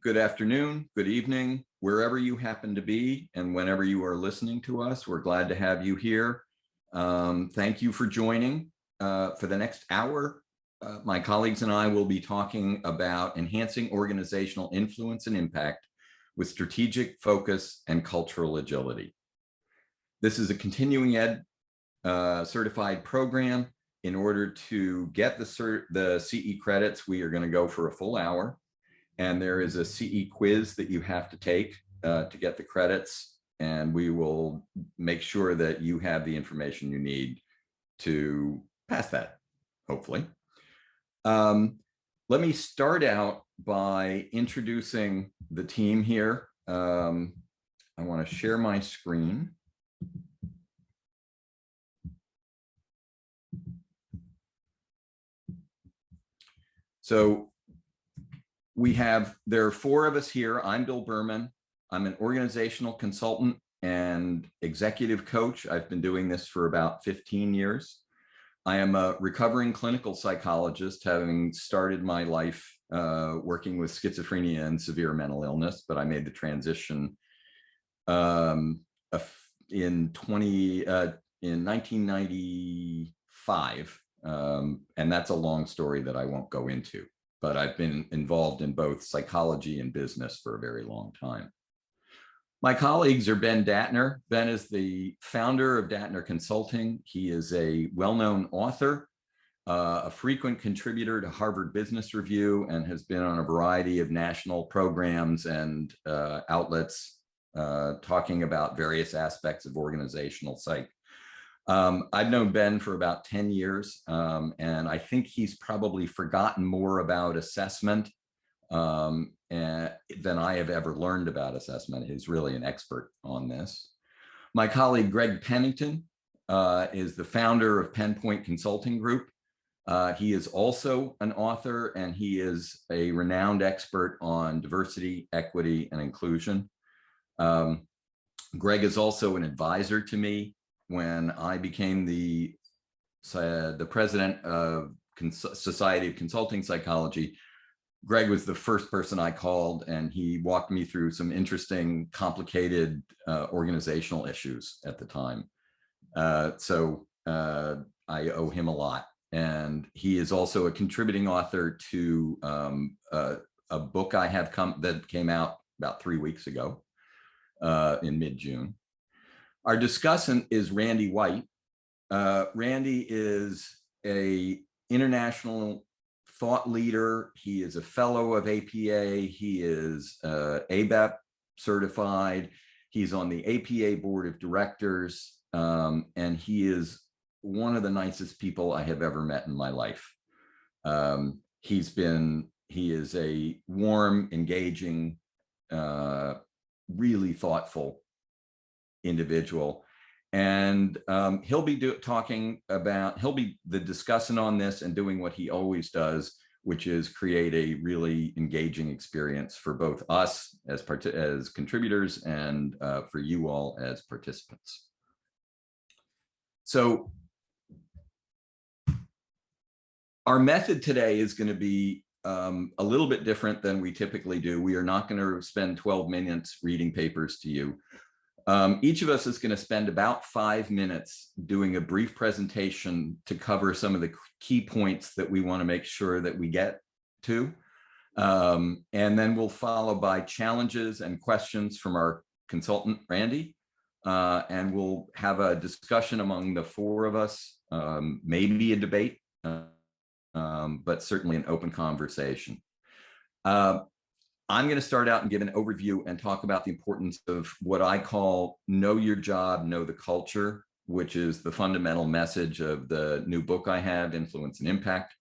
good afternoon, good evening, wherever you happen to be, and whenever you are listening to us. We're glad to have you here. Thank you for joining. For the next hour, my colleagues and I will be talking about enhancing organizational influence and impact with strategic focus and cultural agility. This is a continuing ed certified program. In order to get the CE credits, we are going to go for a full hour. And there is a CE quiz that you have to take to get the credits. And we will make sure that you have the information you need to pass that, hopefully. Let me start out by introducing the team here. I want to share my screen. So there are four of us here. I'm Bill Berman. I'm an organizational consultant and executive coach. I've been doing this for about 15 years. I am a recovering clinical psychologist, having started my life working with schizophrenia and severe mental illness, but I made the transition in 1995. And that's a long story that I won't go into, but I've been involved in both psychology and business for a very long time. My colleagues are Ben Datner. Ben is the founder of Datner Consulting. He is a well-known author, a frequent contributor to Harvard Business Review, and has been on a variety of national programs and outlets talking about various aspects of organizational psych. I've known Ben for about 10 years, and I think he's probably forgotten more about assessment than I have ever learned about assessment. He's really an expert on this. My colleague, Greg Pennington, is the founder of PenPoint Consulting Group. He is also an author, and he is a renowned expert on diversity, equity, and inclusion. Greg is also an advisor to me. When I became the president of Society of Consulting Psychology, Greg was the first person I called, and he walked me through some interesting, complicated organizational issues at the time. So I owe him a lot. And he is also a contributing author to a book I have that came out about 3 weeks ago in mid-June. Our discussant is Randy White. Randy is an international thought leader. He is a fellow of APA. He is ABEP certified. He's on the APA board of directors. And he is one of the nicest people I have ever met in my life. He is a warm, engaging, really thoughtful individual, and he'll be the discussant on this and doing what he always does, which is create a really engaging experience for both us as contributors and for you all as participants. So our method today is going to be a little bit different than we typically do. We are not going to spend 12 minutes reading papers to you. Each of us is going to spend about 5 minutes doing a brief presentation to cover some of the key points that we want to make sure that we get to. And then we'll follow by challenges and questions from our consultant, Randy. And we'll have a discussion among the four of us, maybe a debate, but certainly an open conversation. I'm going to start out and give an overview and talk about the importance of what I call know your job, know the culture, which is the fundamental message of the new book I have, Influence and Impact.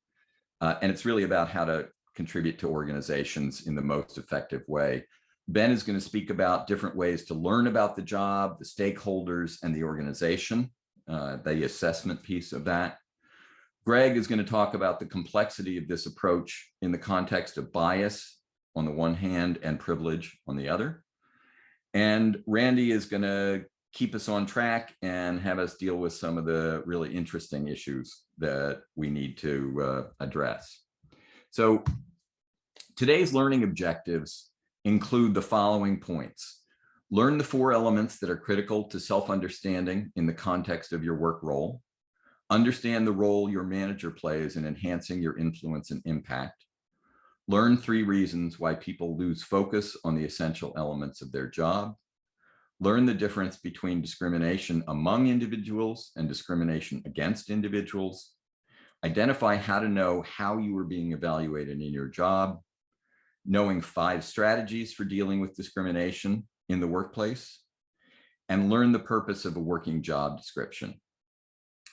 And it's really about how to contribute to organizations in the most effective way. Ben is going to speak about different ways to learn about the job, the stakeholders, and the organization, the assessment piece of that. Greg is going to talk about the complexity of this approach in the context of bias on the one hand and privilege on the other. And Randy is going to keep us on track and have us deal with some of the really interesting issues that we need to address. So today's learning objectives include the following points. Learn the 4 elements that are critical to self-understanding in the context of your work role. Understand the role your manager plays in enhancing your influence and impact. Learn 3 reasons why people lose focus on the essential elements of their job. Learn the difference between discrimination among individuals and discrimination against individuals. Identify how to know how you are being evaluated in your job. Knowing 5 strategies for dealing with discrimination in the workplace. And learn the purpose of a working job description.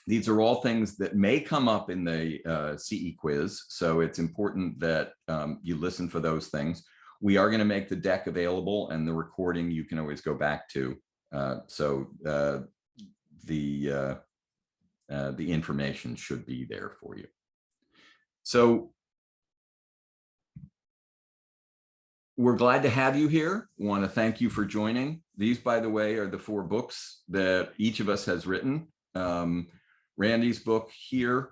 These are all things that may come up in the CE quiz, so it's important that you listen for those things. We are going to make the deck available, and the recording you can always go back to. So the information should be there for you. So we're glad to have you here. We want to thank you for joining. These, by the way, are the 4 books that each of us has written. Randy's book here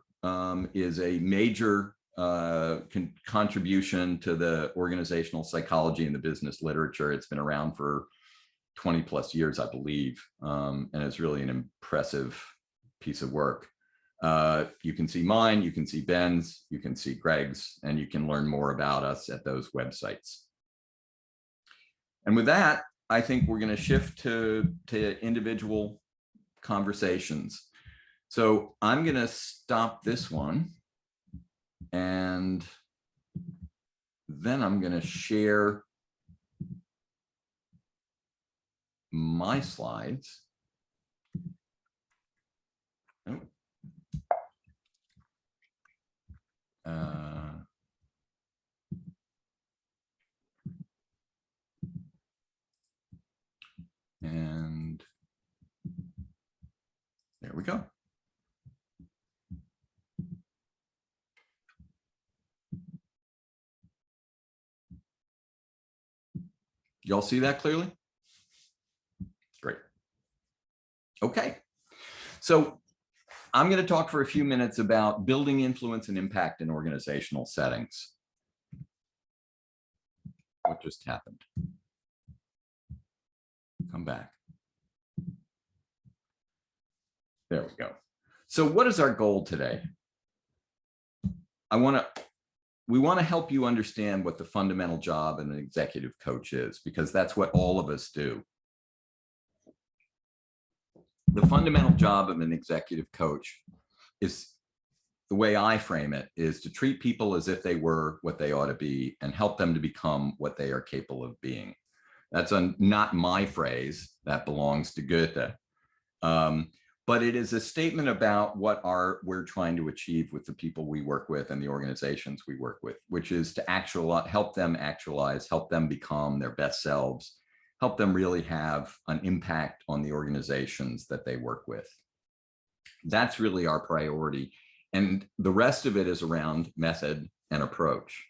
is a major contribution to the organizational psychology and the business literature. It's been around for 20 plus years, I believe, and it's really an impressive piece of work. You can see mine, you can see Ben's, you can see Greg's, and you can learn more about us at those websites. And with that, I think we're going to shift to individual conversations. So I'm going to stop this one, and then I'm going to share my slides. Oh. And there we go. Y'all see that clearly? Great. Okay. So I'm going to talk for a few minutes about building influence and impact in organizational settings. What just happened? Come back. There we go. So what is our goal today? We want to help you understand what the fundamental job of an executive coach is, because that's what all of us do. The fundamental job of an executive coach is, the way I frame it, is to treat people as if they were what they ought to be and help them to become what they are capable of being. That's not my phrase. That belongs to Goethe. But it is a statement about what we're trying to achieve with the people we work with and the organizations we work with, which is to help them actualize, help them become their best selves, help them really have an impact on the organizations that they work with. That's really our priority. And the rest of it is around method and approach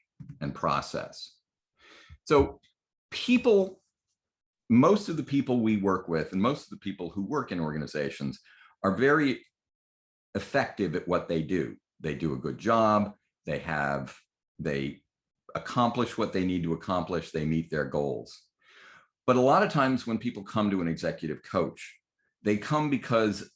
and process. So most of the people we work with and most of the people who work in organizations are very effective at what they do. They do a good job. They accomplish what they need to accomplish. They meet their goals. But a lot of times when people come to an executive coach, they come because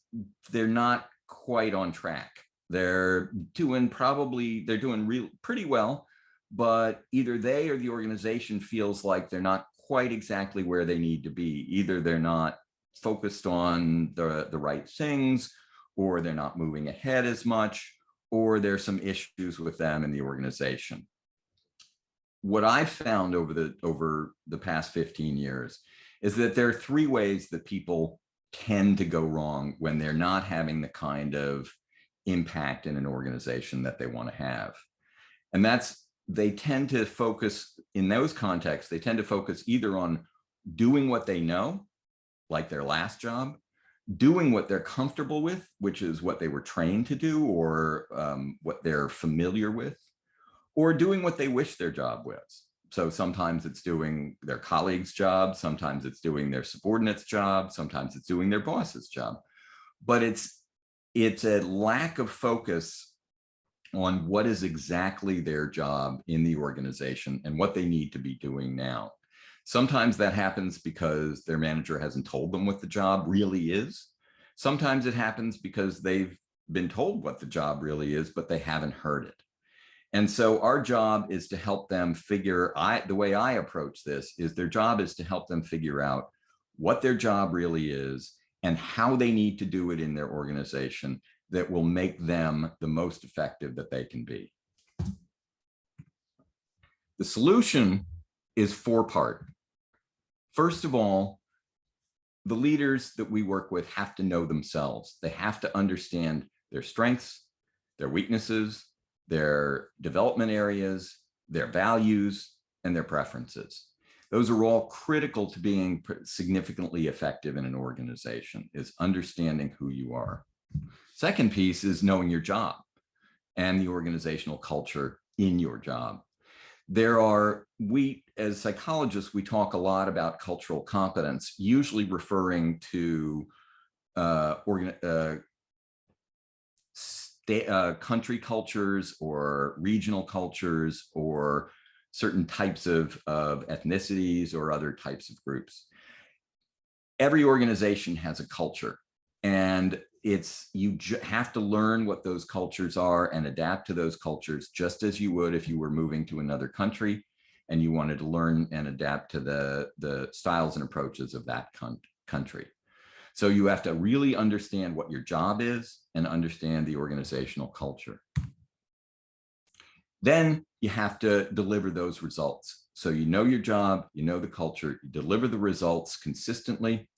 they're not quite on track. They're doing pretty well, but either they or the organization feels like they're not quite exactly where they need to be. Either they're not focused on the right things, or they're not moving ahead as much, or there's some issues with them in the organization. What I've found over the past 15 years is that there are 3 ways that people tend to go wrong when they're not having the kind of impact in an organization that they want to have. And they tend to focus, in those contexts, they tend to focus either on doing what they know, like their last job, doing what they're comfortable with, which is what they were trained to do, or what they're familiar with, or doing what they wish their job was. So sometimes it's doing their colleague's job, sometimes it's doing their subordinate's job, sometimes it's doing their boss's job. But it's a lack of focus on what is exactly their job in the organization and what they need to be doing now. Sometimes that happens because their manager hasn't told them what the job really is. Sometimes it happens because they've been told what the job really is, but they haven't heard it. And so our job is to help them the way I approach this is their job is to help them figure out what their job really is and how they need to do it in their organization that will make them the most effective that they can be. The solution is four-part. First of all, the leaders that we work with have to know themselves. They have to understand their strengths, their weaknesses, their development areas, their values, and their preferences. Those are all critical to being significantly effective in an organization, is understanding who you are. Second piece is knowing your job and the organizational culture in your job. We, as psychologists, we talk a lot about cultural competence, usually referring to country cultures or regional cultures or certain types of ethnicities or other types of groups. Every organization has a culture, and you have to learn what those cultures are and adapt to those cultures just as you would if you were moving to another country and you wanted to learn and adapt to the styles and approaches of that country. So you have to really understand what your job is and understand the organizational culture. Then you have to deliver those results. So you know your job, you know the culture, you deliver the results consistently,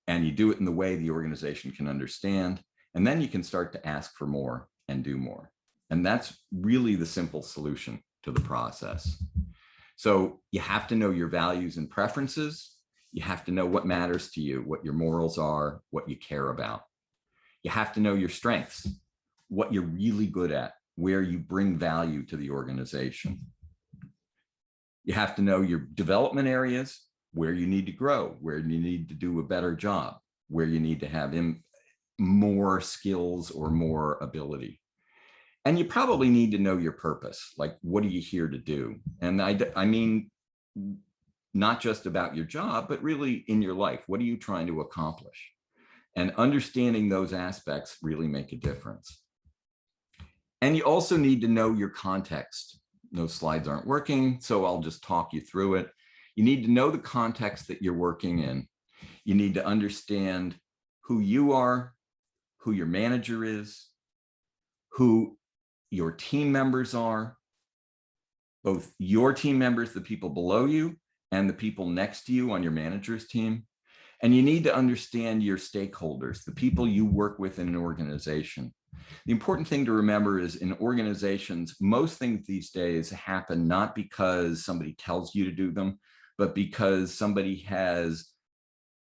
and you do it in the way the organization can understand. And then you can start to ask for more and do more. And that's really the simple solution to the process. So you have to know your values and preferences. You have to know what matters to you, what your morals are, what you care about. You have to know your strengths, what you're really good at, where you bring value to the organization. You have to know your development areas, where you need to grow, where you need to do a better job, where you need to have more skills or more ability. And you probably need to know your purpose, like what are you here to do? And I mean, not just about your job, but really in your life, what are you trying to accomplish? And understanding those aspects really make a difference. And you also need to know your context. Those slides aren't working, so I'll just talk you through it. You need to know the context that you're working in. You need to understand who you are, who your manager is, who your team members are, both your team members, the people below you, and the people next to you on your manager's team. And you need to understand your stakeholders, the people you work with in an organization. The important thing to remember is in organizations, most things these days happen not because somebody tells you to do them, but because somebody has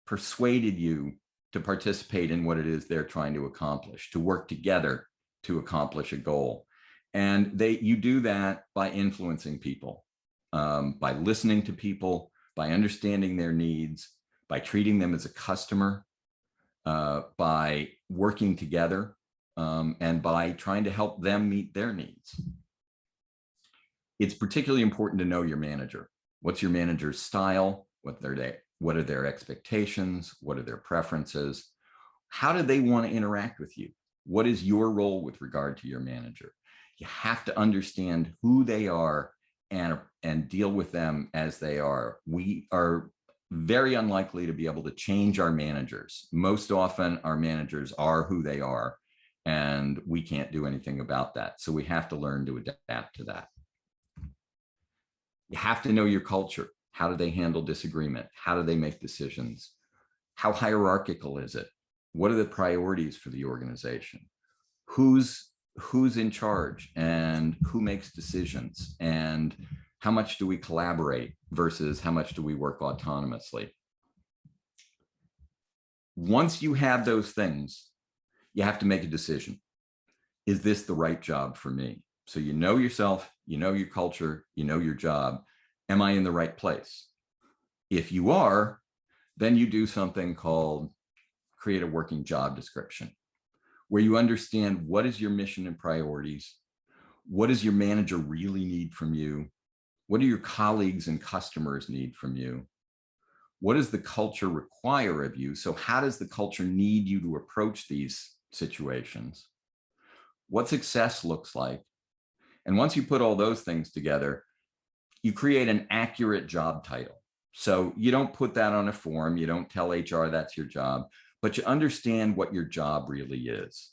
persuaded you to participate in what it is they're trying to accomplish, to work together to accomplish a goal. And you do that by influencing people, by listening to people, by understanding their needs, by treating them as a customer, by working together, and by trying to help them meet their needs. It's particularly important to know your manager. What's your manager's style? What are their expectations? What are their preferences? How do they want to interact with you? What is your role with regard to your manager? You have to understand who they are and deal with them as they are. We are very unlikely to be able to change our managers. Most often our managers are who they are, and we can't do anything about that. So we have to learn to adapt to that. You have to know your culture. How do they handle disagreement? How do they make decisions? How hierarchical is it? What are the priorities for the organization? Who's in charge and who makes decisions? And how much do we collaborate versus how much do we work autonomously? Once you have those things, you have to make a decision. Is this the right job for me? So you know yourself, you know your culture, you know your job. Am I in the right place? If you are, then you do something called create a working job description, where you understand what is your mission and priorities, what does your manager really need from you, what do your colleagues and customers need from you, what does the culture require of you? So how does the culture need you to approach these situations? What success looks like? And once you put all those things together, you create an accurate job title. So you don't put that on a form, you don't tell HR that's your job, but you understand what your job really is.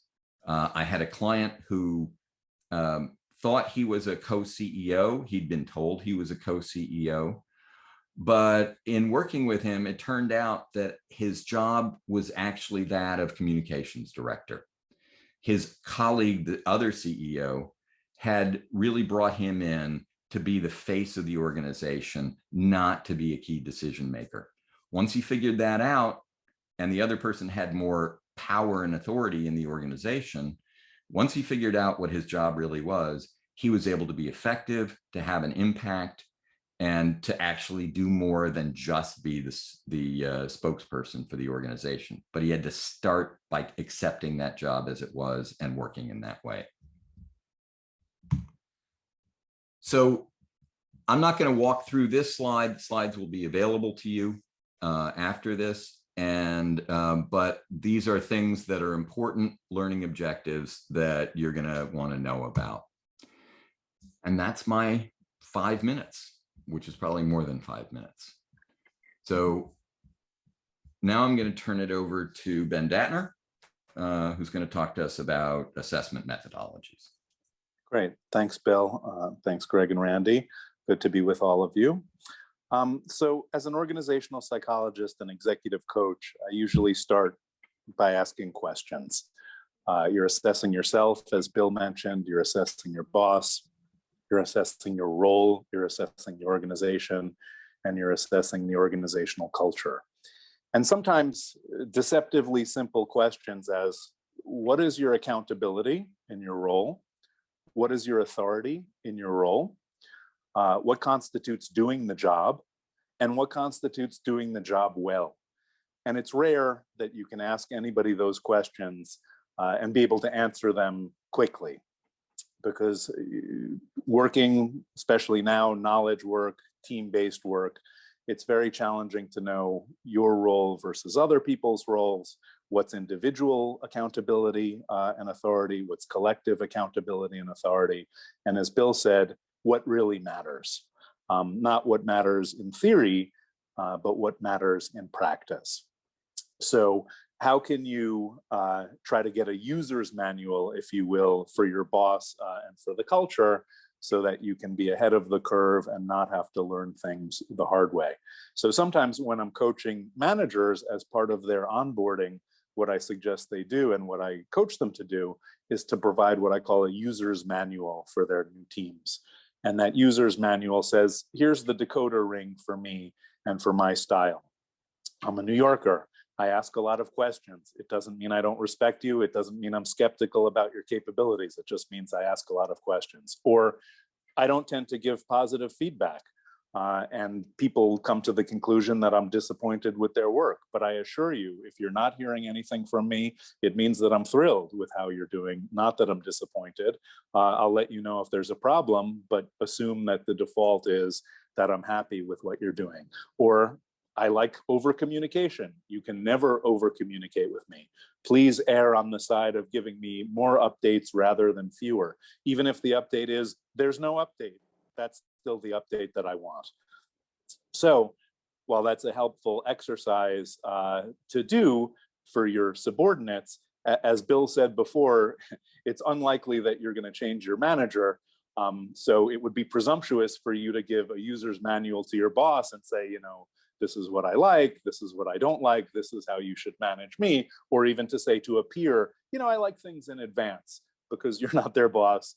I had a client who thought he was a co-CEO. He'd been told he was a co-CEO. But in working with him, it turned out that his job was actually that of communications director. His colleague, the other CEO, had really brought him in to be the face of the organization, not to be a key decision maker. Once he figured that out, and the other person had more power and authority in the organization, once he figured out what his job really was, he was able to be effective, to have an impact, and to actually do more than just be the spokesperson for the organization. But he had to start by accepting that job as it was and working in that way. So I'm not going to walk through this slide. Slides will be available to you after this. But these are things that are important learning objectives that you're going to want to know about. And that's my 5 minutes, which is probably more than 5 minutes. So now I'm going to turn it over to Ben Datner, who's going to talk to us about assessment methodologies. Great. Thanks, Bill. Thanks, Greg and Randy. Good to be with all of you. So as an organizational psychologist and executive coach, I usually start by asking questions. You're assessing yourself, as Bill mentioned, you're assessing your boss, you're assessing your role, you're assessing the organization, and you're assessing the organizational culture. And sometimes deceptively simple questions as, what is your accountability in your role? What is your authority in your role? What constitutes doing the job? And what constitutes doing the job well? And it's rare that you can ask anybody those questions and be able to answer them quickly, because working, especially now, knowledge work, team-based work, it's very challenging to know your role versus other people's roles, what's individual accountability and authority, what's collective accountability and authority, and as Bill said, what really matters. Not what matters in theory, but what matters in practice. So how can you try to get a user's manual, if you will, for your boss and for the culture, so that you can be ahead of the curve and not have to learn things the hard way? So sometimes when I'm coaching managers as part of their onboarding, what I suggest they do and what I coach them to do is to provide what I call a user's manual for their new teams. And that user's manual says, here's the decoder ring for me and for my style. I'm a New Yorker. I ask a lot of questions. It doesn't mean I don't respect you. It doesn't mean I'm skeptical about your capabilities. It just means I ask a lot of questions. Or I don't tend to give positive feedback. And people come to the conclusion that I'm disappointed with their work. But I assure you, if you're not hearing anything from me, it means that I'm thrilled with how you're doing, not that I'm disappointed. I'll let you know if there's a problem, but assume that the default is that I'm happy with what you're doing. Or I like over communication. You can never over communicate with me. Please err on the side of giving me more updates rather than fewer. Even if the update is, there's no update, that's still the update that I want. So while that's a helpful exercise to do for your subordinates, as Bill said before, it's unlikely that you're going to change your manager. So it would be presumptuous for you to give a user's manual to your boss and say, you know, this is what I like, this is what I don't like, this is how you should manage me, or even to say to a peer, you know, I like things in advance, because you're not their boss,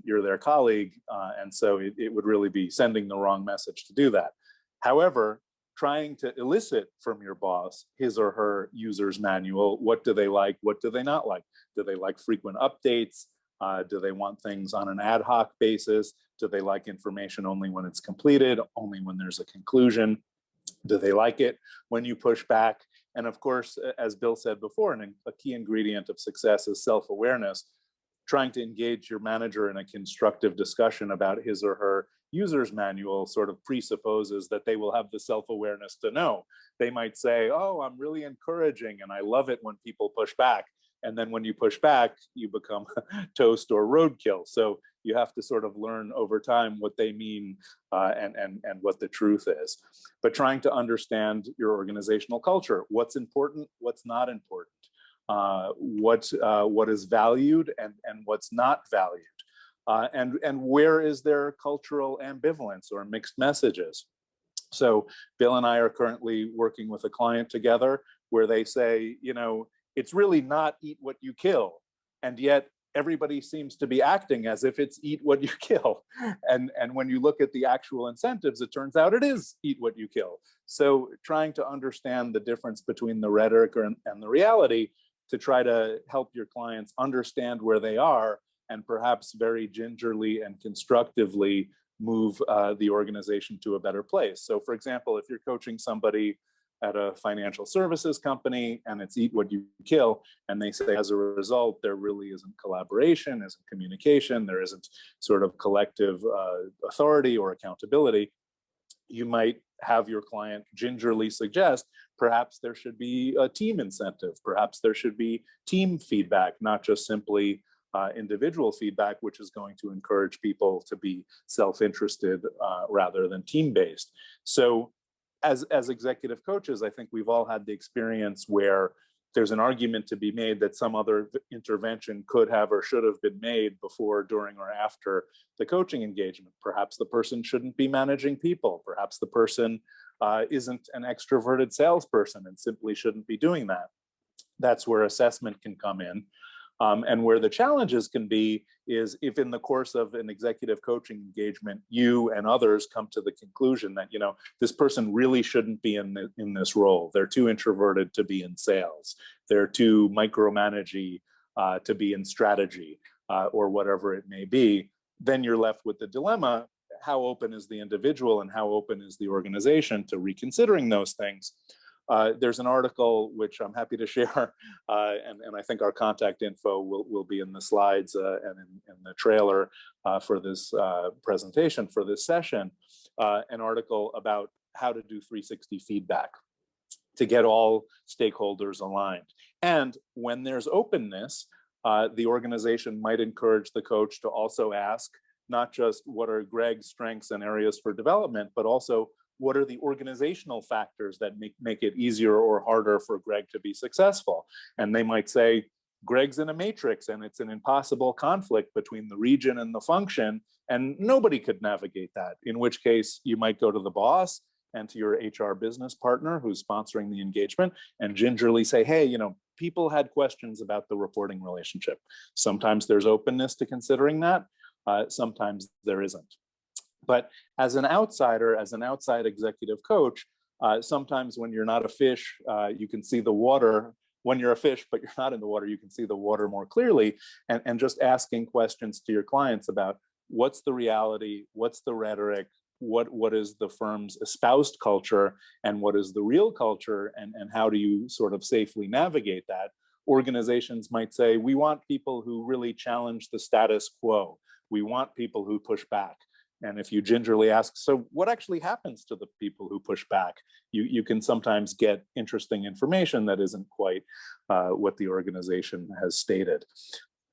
you're their colleague, and so it would really be sending the wrong message to do that. However, trying to elicit from your boss his or her user's manual, what do they like, what do they not like? Do they like frequent updates? Do they want things on an ad hoc basis? Do they like information only when it's completed, only when there's a conclusion? Do they like it when you push back? And of course, as Bill said before, a key ingredient of success is self-awareness. Trying to engage your manager in a constructive discussion about his or her user's manual sort of presupposes that they will have the self-awareness to know. They might say, oh, I'm really encouraging and I love it when people push back. And then when you push back, you become toast or roadkill. So you have to sort of learn over time what they mean and what the truth is. But trying to understand your organizational culture, what's important, what's not important, what is valued and what's not valued, and where is there cultural ambivalence or mixed messages. So Bill and I are currently working with a client together where they say, you know, it's really not eat what you kill. And yet everybody seems to be acting as if it's eat what you kill. And when you look at the actual incentives, it turns out it is eat what you kill. So trying to understand the difference between the rhetoric and the reality to try to help your clients understand where they are and perhaps very gingerly and constructively move the organization to a better place. So for example, if you're coaching somebody at a financial services company and it's eat what you kill, and they say as a result, there really isn't collaboration, isn't communication, there isn't sort of collective authority or accountability, you might have your client gingerly suggest perhaps there should be a team incentive, perhaps there should be team feedback, not just simply individual feedback, which is going to encourage people to be self-interested rather than team-based. So as executive coaches, I think we've all had the experience where there's an argument to be made that some other intervention could have or should have been made before, during, or after the coaching engagement. Perhaps the person shouldn't be managing people. Perhaps the person isn't an extroverted salesperson and simply shouldn't be doing that. That's where assessment can come in. And where the challenges can be is if in the course of an executive coaching engagement, you and others come to the conclusion that, you know, this person really shouldn't be in this role. They're too introverted to be in sales. They're too micromanagey to be in strategy or whatever it may be. Then you're left with the dilemma: how open is the individual and how open is the organization to reconsidering those things? There's an article which I'm happy to share, and I think our contact info will be in the slides and in the trailer for this presentation, for this session, an article about how to do 360 feedback to get all stakeholders aligned. And when there's openness, the organization might encourage the coach to also ask not just what are Greg's strengths and areas for development, but also what are the organizational factors that make it easier or harder for Greg to be successful? And they might say, Greg's in a matrix and it's an impossible conflict between the region and the function, and nobody could navigate that. In which case you might go to the boss and to your HR business partner who's sponsoring the engagement and gingerly say, hey, you know, people had questions about the reporting relationship. Sometimes there's openness to considering that, sometimes there isn't. But as an outsider, as an outside executive coach, sometimes when you're not a fish, you can see the water. When you're a fish, but you're not in the water, you can see the water more clearly. And just asking questions to your clients about what's the reality, what's the rhetoric, what is the firm's espoused culture, and what is the real culture, and how do you sort of safely navigate that? Organizations might say, we want people who really challenge the status quo. We want people who push back. And if you gingerly ask, so what actually happens to the people who push back? You can sometimes get interesting information that isn't quite what the organization has stated.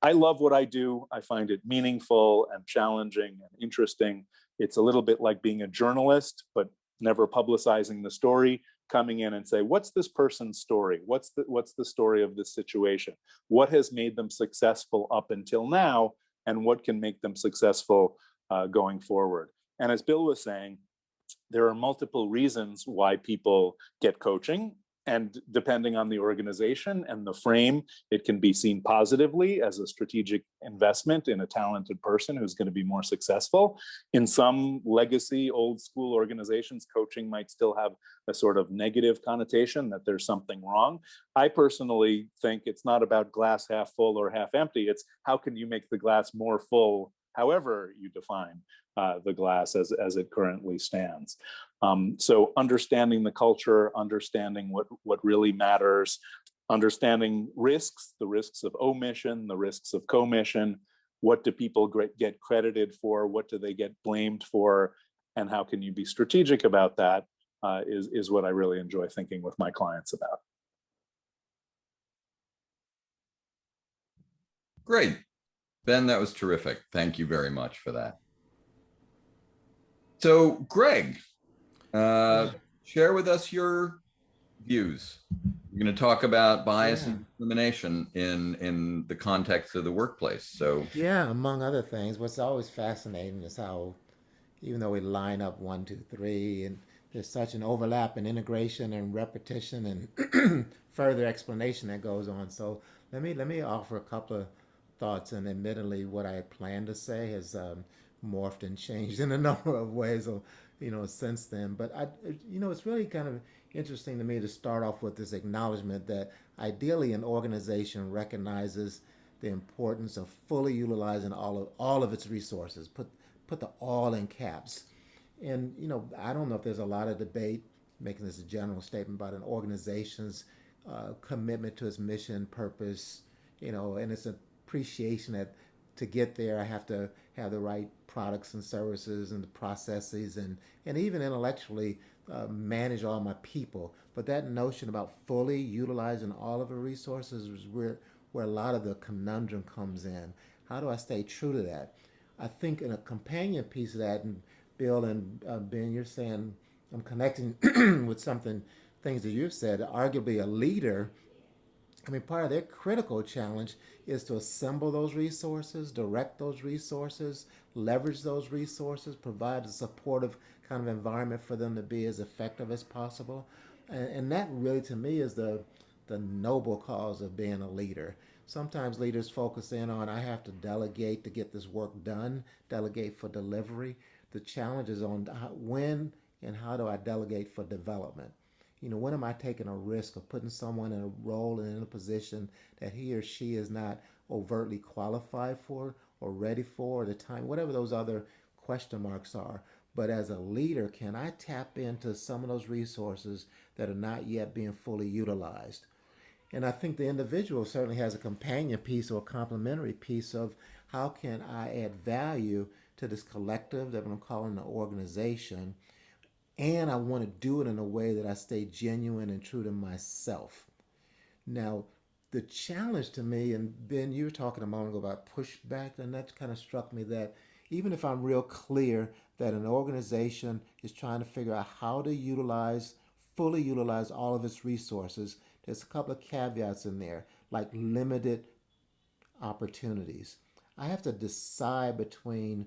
I love what I do. I find it meaningful and challenging and interesting. It's a little bit like being a journalist, but never publicizing the story, coming in and say, what's this person's story? What's the story of this situation? What has made them successful up until now? And what can make them successful going forward? And as Bill was saying, there are multiple reasons why people get coaching. And depending on the organization and the frame, it can be seen positively as a strategic investment in a talented person who's going to be more successful. In some legacy, old school organizations, coaching might still have a sort of negative connotation that there's something wrong. I personally think it's not about glass half full or half empty. It's how can you make the glass more full, however you define the glass as it currently stands. So understanding the culture, understanding what really matters, understanding risks, the risks of omission, the risks of commission, what do people get credited for, what do they get blamed for, and how can you be strategic about that, is what I really enjoy thinking with my clients about. Great. Ben, that was terrific. Thank you very much for that. So, Greg, Yeah, share with us your views. We're going to talk about bias yeah, and discrimination in the context of the workplace. So, yeah. Among other things, what's always fascinating is how, even though we line up one, two, three, and there's such an overlap and integration and repetition and further explanation that goes on. So let me offer a couple of thoughts. And admittedly, what I had planned to say has morphed and changed in a number of ways, since then. But it's really kind of interesting to me to start off with this acknowledgement that ideally an organization recognizes the importance of fully utilizing all of its resources. Put the all in caps. And I don't know if there's a lot of debate making this a general statement about an organization's commitment to its mission, purpose, and its appreciation that to get there, I have to have the right products and services and the processes and even intellectually manage all my people. But that notion about fully utilizing all of the resources is where a lot of the conundrum comes in. How do I stay true to that? I think in a companion piece of that, and Bill and Ben, you're saying I'm connecting with something, things that you've said. Arguably, a leader, I mean, part of their critical challenge is to assemble those resources, direct those resources, leverage those resources, provide a supportive kind of environment for them to be as effective as possible. And that really, to me, is the noble cause of being a leader. Sometimes leaders focus in on, I have to delegate to get this work done, delegate for delivery. The challenge is on when and how do I delegate for development? When am I taking a risk of putting someone in a role and in a position that he or she is not overtly qualified for or ready for, or the time, whatever those other question marks are. But as a leader, can I tap into some of those resources that are not yet being fully utilized? And I think the individual certainly has a companion piece or a complementary piece of how can I add value to this collective that I'm calling the organization, and I want to do it in a way that I stay genuine and true to myself. Now, the challenge to me, and Ben, you were talking a moment ago about pushback, and that kind of struck me that even if I'm real clear that an organization is trying to figure out how to fully utilize all of its resources, there's a couple of caveats in there, like limited opportunities. I have to decide between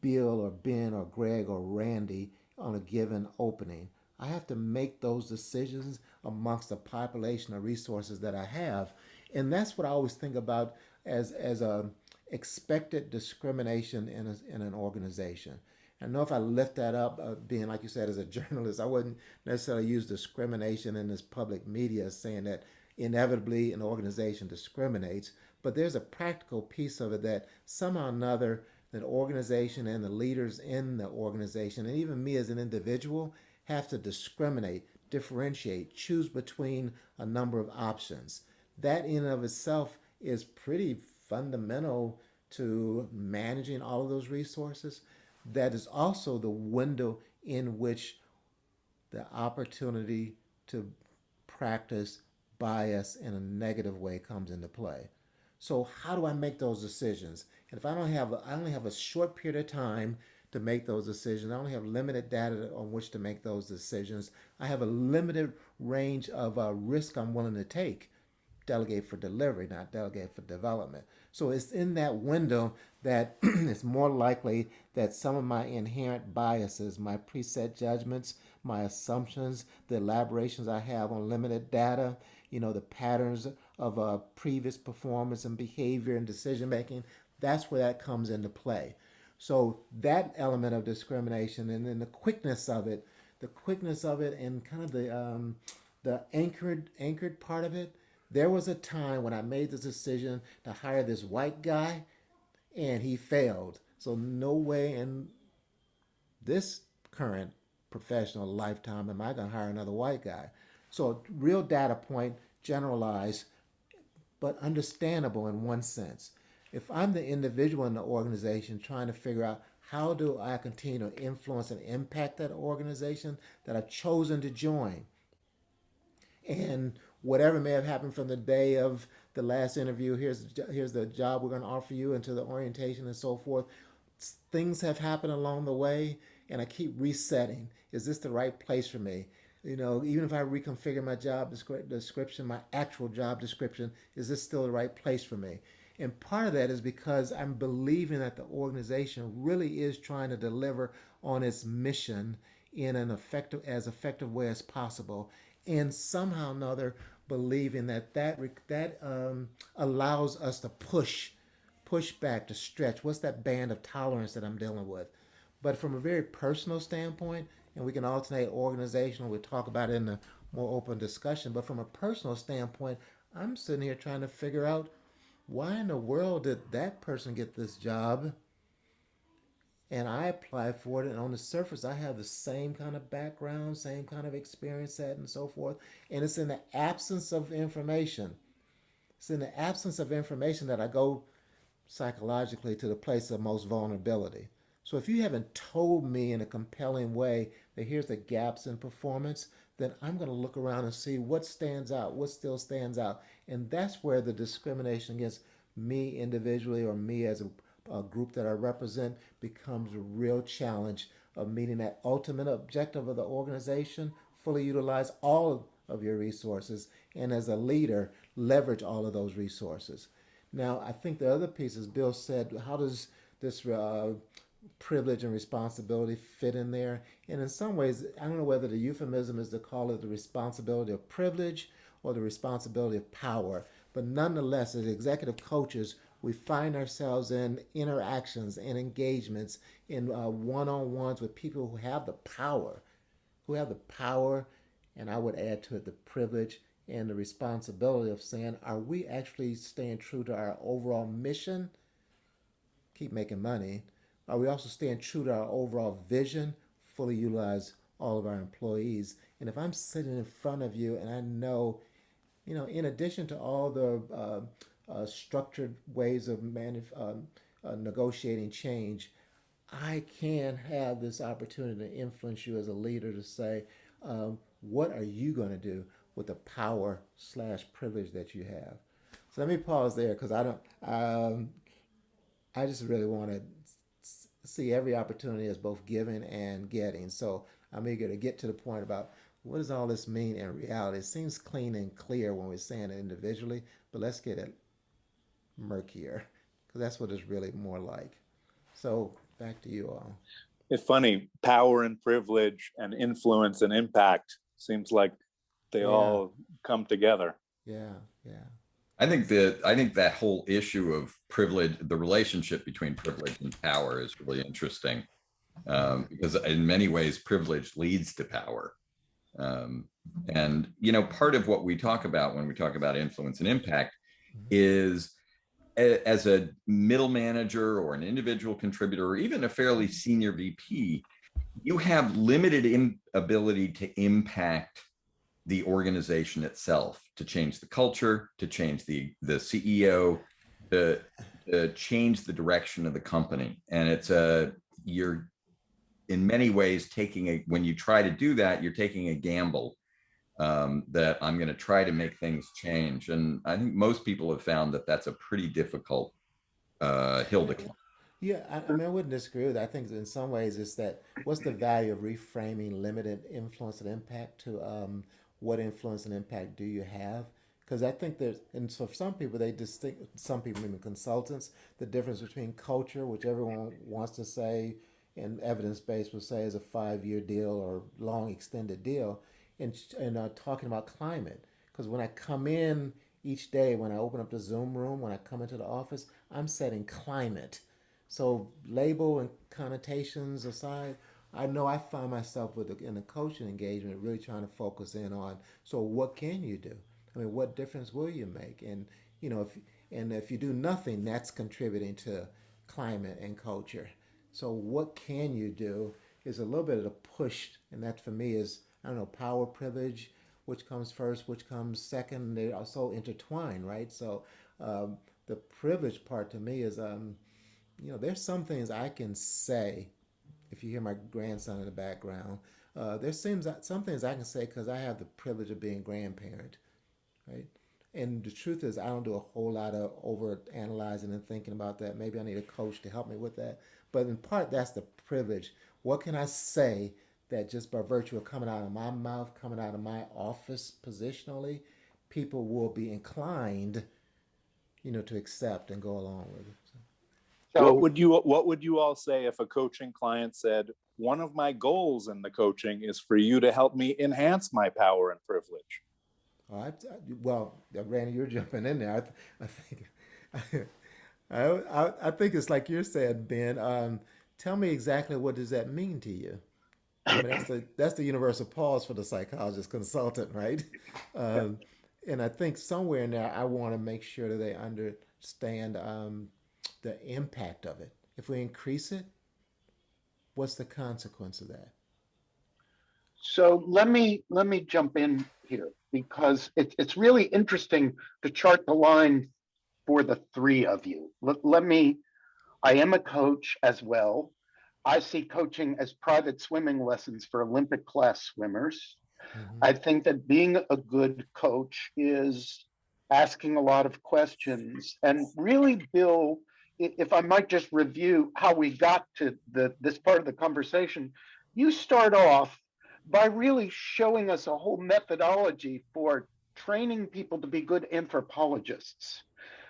Bill or Ben or Greg or Randy on a given opening. I have to make those decisions amongst the population of resources that I have. And that's what I always think about as a expected discrimination in an organization. I know if I lift that up, being like you said, as a journalist, I wouldn't necessarily use discrimination in this public media saying that inevitably an organization discriminates, but there's a practical piece of it that somehow or another, the organization and the leaders in the organization, and even me as an individual, have to discriminate, differentiate, choose between a number of options. That in and of itself is pretty fundamental to managing all of those resources. That is also the window in which the opportunity to practice bias in a negative way comes into play. So how do I make those decisions? And if I only have a short period of time to make those decisions. I only have limited data on which to make those decisions. I have a limited range of risk I'm willing to take. Delegate for delivery, not delegate for development. So it's in that window that it's more likely that some of my inherent biases, my preset judgments, my assumptions, the elaborations I have on limited data, the patterns of previous performance and behavior and decision making, that's where that comes into play. So that element of discrimination and then the quickness of it, and kind of the anchored part of it. There was a time when I made the decision to hire this white guy, and he failed. So no way in this current professional lifetime am I going to hire another white guy. So real data point, generalized, but understandable in one sense. If I'm the individual in the organization trying to figure out how do I continue to influence and impact that organization that I've chosen to join, and whatever may have happened from the day of the last interview, here's the job we're going to offer you, into the orientation and so forth. Things have happened along the way, and I keep resetting. Is this the right place for me? Even if I reconfigure my job description, my actual job description, is this still the right place for me? And part of that is because I'm believing that the organization really is trying to deliver on its mission in an effective way as possible, and somehow or another believing that allows us to push back, to stretch. What's that band of tolerance that I'm dealing with? But from a very personal standpoint, and we can alternate organizational, we'll talk about it in a more open discussion. But from a personal standpoint, I'm sitting here trying to figure out, why in the world did that person get this job and I applied for it, and on the surface I have the same kind of background, same kind of experience set, and so forth. And it's in the absence of information. It's in the absence of information that I go psychologically to the place of most vulnerability. So if you haven't told me in a compelling way that here's the gaps in performance, then I'm going to look around and see what stands out, what still stands out. And that's where the discrimination against me individually, or me as a group that I represent, becomes a real challenge of meeting that ultimate objective of the organization: fully utilize all of your resources, and as a leader, leverage all of those resources. Now, I think the other piece, as Bill said, how does this privilege and responsibility fit in there? And in some ways, I don't know whether the euphemism is to call it the responsibility of privilege or the responsibility of power. But nonetheless, as executive coaches, we find ourselves in interactions and engagements, in one-on-ones with people who have the power, and I would add to it the privilege and the responsibility of saying, are we actually staying true to our overall mission? Keep making money. Are we also staying true to our overall vision? Fully utilize all of our employees. And if I'm sitting in front of you and I know, in addition to all the structured ways of negotiating change, I can have this opportunity to influence you as a leader to say, what are you going to do with the power / privilege that you have? So let me pause there, because I just really want to see every opportunity as both giving and getting. So I'm eager to get to the point about, what does all this mean in reality? It seems clean and clear when we're saying it individually, but let's get it murkier, because that's what it's really more like. So back to you all. It's funny, power and privilege and influence and impact seems like they all come together. Yeah, yeah. I think that whole issue of privilege, the relationship between privilege and power, is really interesting, because in many ways privilege leads to power. And part of what we talk about when we talk about influence and impact is, as a middle manager or an individual contributor or even a fairly senior VP, you have limited ability to impact the organization itself, to change the culture, to change the CEO, to change the direction of the company. And you're in many ways when you try to do that, you're taking a gamble, that I'm going to try to make things change. And I think most people have found that that's a pretty difficult hill to climb. Yeah, I mean, I wouldn't disagree with that. I think in some ways it's that, what's the value of reframing limited influence and impact to what influence and impact do you have? Because I think there's, and so for some people, some people, even consultants, the difference between culture, which everyone wants to say, and evidence-based will say is a 5-year deal or long extended deal, and talking about climate. Because when I come in each day, when I open up the Zoom room, when I come into the office, I'm setting climate. So label and connotations aside, I know I find myself in a coaching engagement really trying to focus in on, so what can you do? I mean, what difference will you make? And if you do nothing, that's contributing to climate and culture. So what can you do is a little bit of the push, and that for me is, I don't know, power, privilege, which comes first, which comes second. They are so intertwined, right? So the privilege part to me is, there's some things I can say. If you hear my grandson in the background, there seems that some things I can say because I have the privilege of being grandparent, right? And the truth is, I don't do a whole lot of over analyzing and thinking about that. Maybe I need a coach to help me with that. But in part, that's the privilege. What can I say that just by virtue of coming out of my mouth, coming out of my office positionally, people will be inclined, to accept and go along with it. So. What So, would you all say if a coaching client said, one of my goals in the coaching is for you to help me enhance my power and privilege? Well, Randy, you're jumping in there. I think I think it's like you're saying, Ben. Tell me exactly what does that mean to you? I mean, that's the universal pause for the psychologist consultant, right? Um, and I think somewhere in there, I want to make sure that they understand the impact of it. If we increase it, what's the consequence of that? so let me jump in here because it's really interesting to chart the line for the three of you. I am a coach as well. I see coaching as private swimming lessons for Olympic class swimmers. Mm-hmm. I think that being a good coach is asking a lot of questions. And really, Bill, if I might just review how we got to this part of the conversation, you start off by really showing us a whole methodology for training people to be good anthropologists,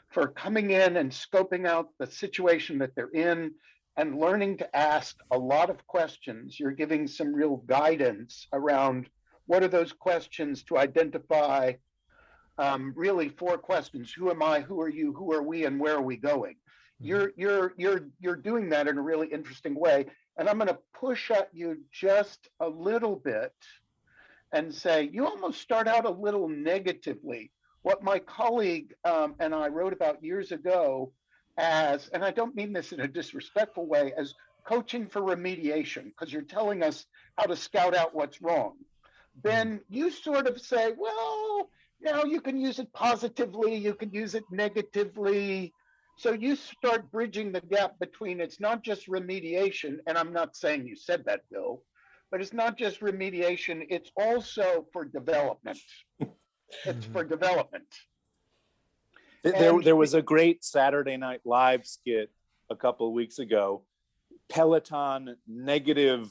for coming in and scoping out the situation that they're in and learning to ask a lot of questions. You're giving some real guidance around what are those questions to identify, really four questions: who am I, who are you, who are we, and where are we going? Mm-hmm. You're doing that in a really interesting way. And I'm going to push at you just a little bit and say you almost start out a little negatively. What my colleague and I wrote about years ago as, and I don't mean this in a disrespectful way, as coaching for remediation, because you're telling us how to scout out what's wrong. Ben, you sort of say, well, you can use it positively, you can use it negatively. So you start bridging the gap between it's not just remediation, and I'm not saying you said that, Bill, but it's not just remediation, it's also for development. It's Mm-hmm. for development. There was a great Saturday Night Live skit a couple of weeks ago, Peloton negative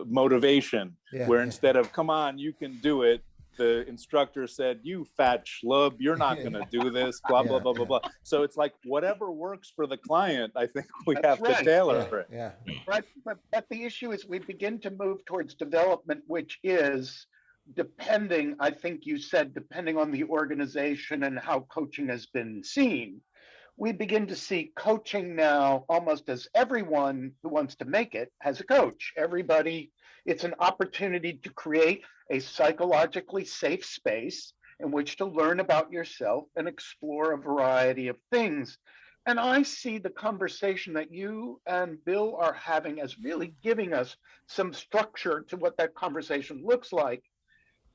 motivation, where instead of come on, you can do it, the instructor said, you fat schlub, you're not going to do this, blah, blah, blah, blah, blah. So it's like whatever works for the client, I think we have to tailor it. Yeah. Right. But the issue is we begin to move towards development, which is depending, I think you said, depending on the organization and how coaching has been seen. We begin to see coaching now almost as everyone who wants to make it has a coach. Everybody, it's an opportunity to create a psychologically safe space in which to learn about yourself and explore a variety of things. And I see the conversation that you and Bill are having as really giving us some structure to what that conversation looks like.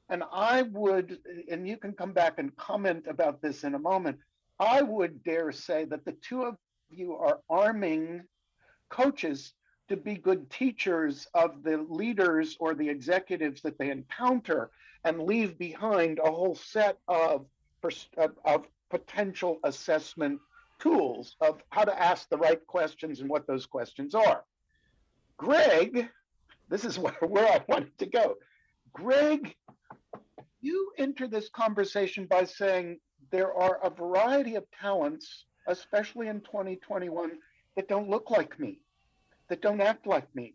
And I would, and you can come back and comment about this in a moment, I would dare say that the two of you are arming coaches to be good teachers of the leaders or the executives that they encounter and leave behind a whole set of potential assessment tools of how to ask the right questions and what those questions are. Greg, this is where I wanted to go. Greg, you enter this conversation by saying there are a variety of talents, especially in 2021, that don't look like me, that don't act like me,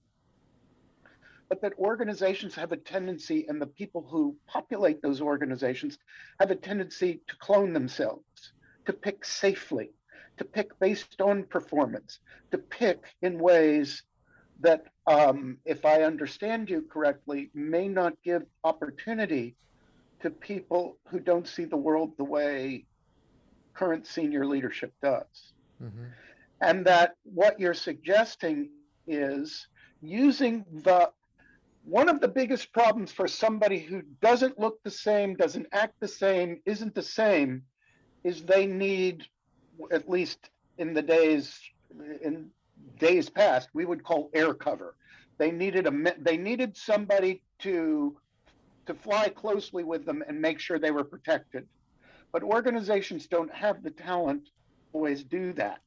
but that organizations have a tendency, and the people who populate those organizations have a tendency to clone themselves, to pick safely, to pick based on performance, to pick in ways that, if I understand you correctly, may not give opportunity to people who don't see the world the way current senior leadership does. Mm-hmm. And that what you're suggesting is using one of the biggest problems for somebody who doesn't look the same, doesn't act the same, isn't the same, is they need at least in the days, in days past, we would call air cover. They needed somebody to fly closely with them and make sure they were protected. But organizations don't have the talent to always do that.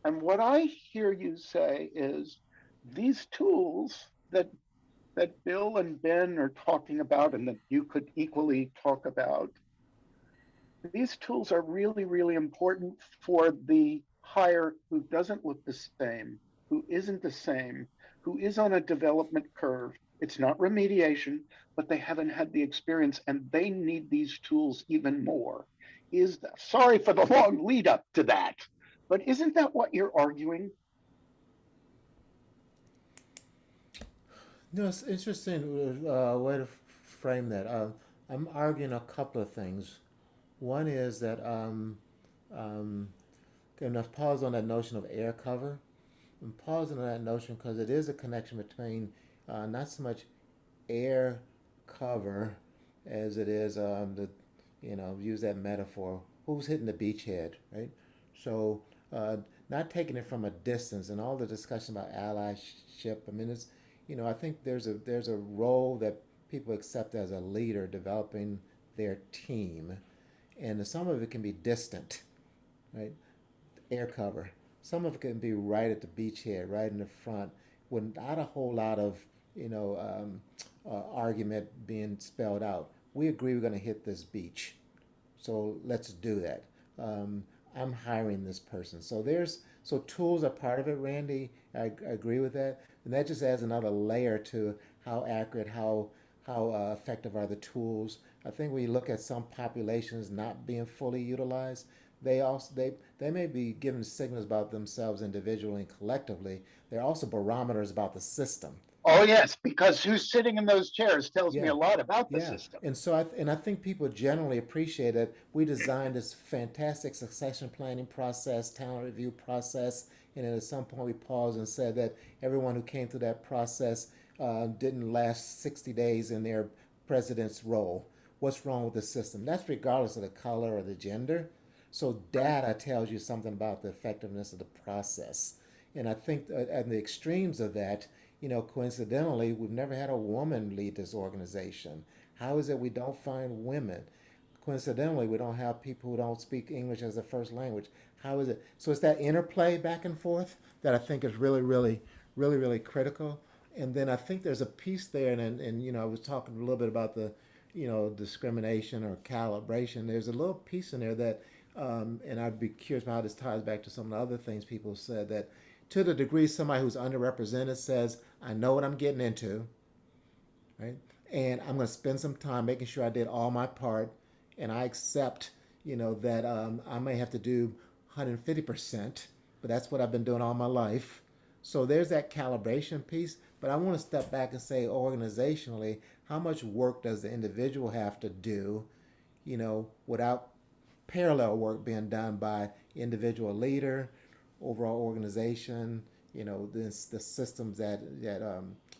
And what I hear you say is these tools that Bill and Ben are talking about and that you could equally talk about, these tools are really, really important for the hire who doesn't look the same, who isn't the same, who is on a development curve. It's not remediation, but they haven't had the experience and they need these tools even more. Is that, sorry for the long lead up to that, but isn't that what you're arguing? No, it's interesting way to frame that. I'm arguing a couple of things. One is that, okay, let's pause on that notion of air cover. I'm pausing on that notion because it is a connection between not so much air cover as it is use that metaphor. Who's hitting the beachhead, right? So not taking it from a distance and all the discussion about allyship. I mean, it's I think there's a role that people accept as a leader developing their team, and some of it can be distant, right? Air cover. Some of it can be right at the beachhead, right in the front, without a whole lot of argument being spelled out. We agree we're going to hit this beach, so let's do that. I'm hiring this person. So tools are part of it, Randy. I agree with that, and that just adds another layer to how accurate, how effective are the tools. I think when you look at some populations not being fully utilized, they may be giving signals about themselves individually and collectively. They're also barometers about the system. Oh yes, because who's sitting in those chairs tells me Yeah. a lot about the Yeah, system. and so I think people generally appreciate that we designed this fantastic succession planning process, talent review process, and then at some point we paused and said that everyone who came through that process didn't last 60 days in their president's role. What's wrong with the system? That's regardless of the color or the gender. So data tells you something about the effectiveness of the process. And I think at the extremes of that, coincidentally, we've never had a woman lead this organization. How is it we don't find women? Coincidentally, we don't have people who don't speak English as a first language. How is it? So it's that interplay back and forth that I think is really, really, really, really critical. And then I think there's a piece there, and I was talking a little bit about the, discrimination or calibration. There's a little piece in there that, and I'd be curious about how this ties back to some of the other things people said, that to the degree somebody who's underrepresented says, I know what I'm getting into, right? And I'm going to spend some time making sure I did all my part, and I accept, that I may have to do 150%, but that's what I've been doing all my life. So there's that calibration piece, but I want to step back and say organizationally, how much work does the individual have to do, without parallel work being done by individual leader, overall organization, the systems that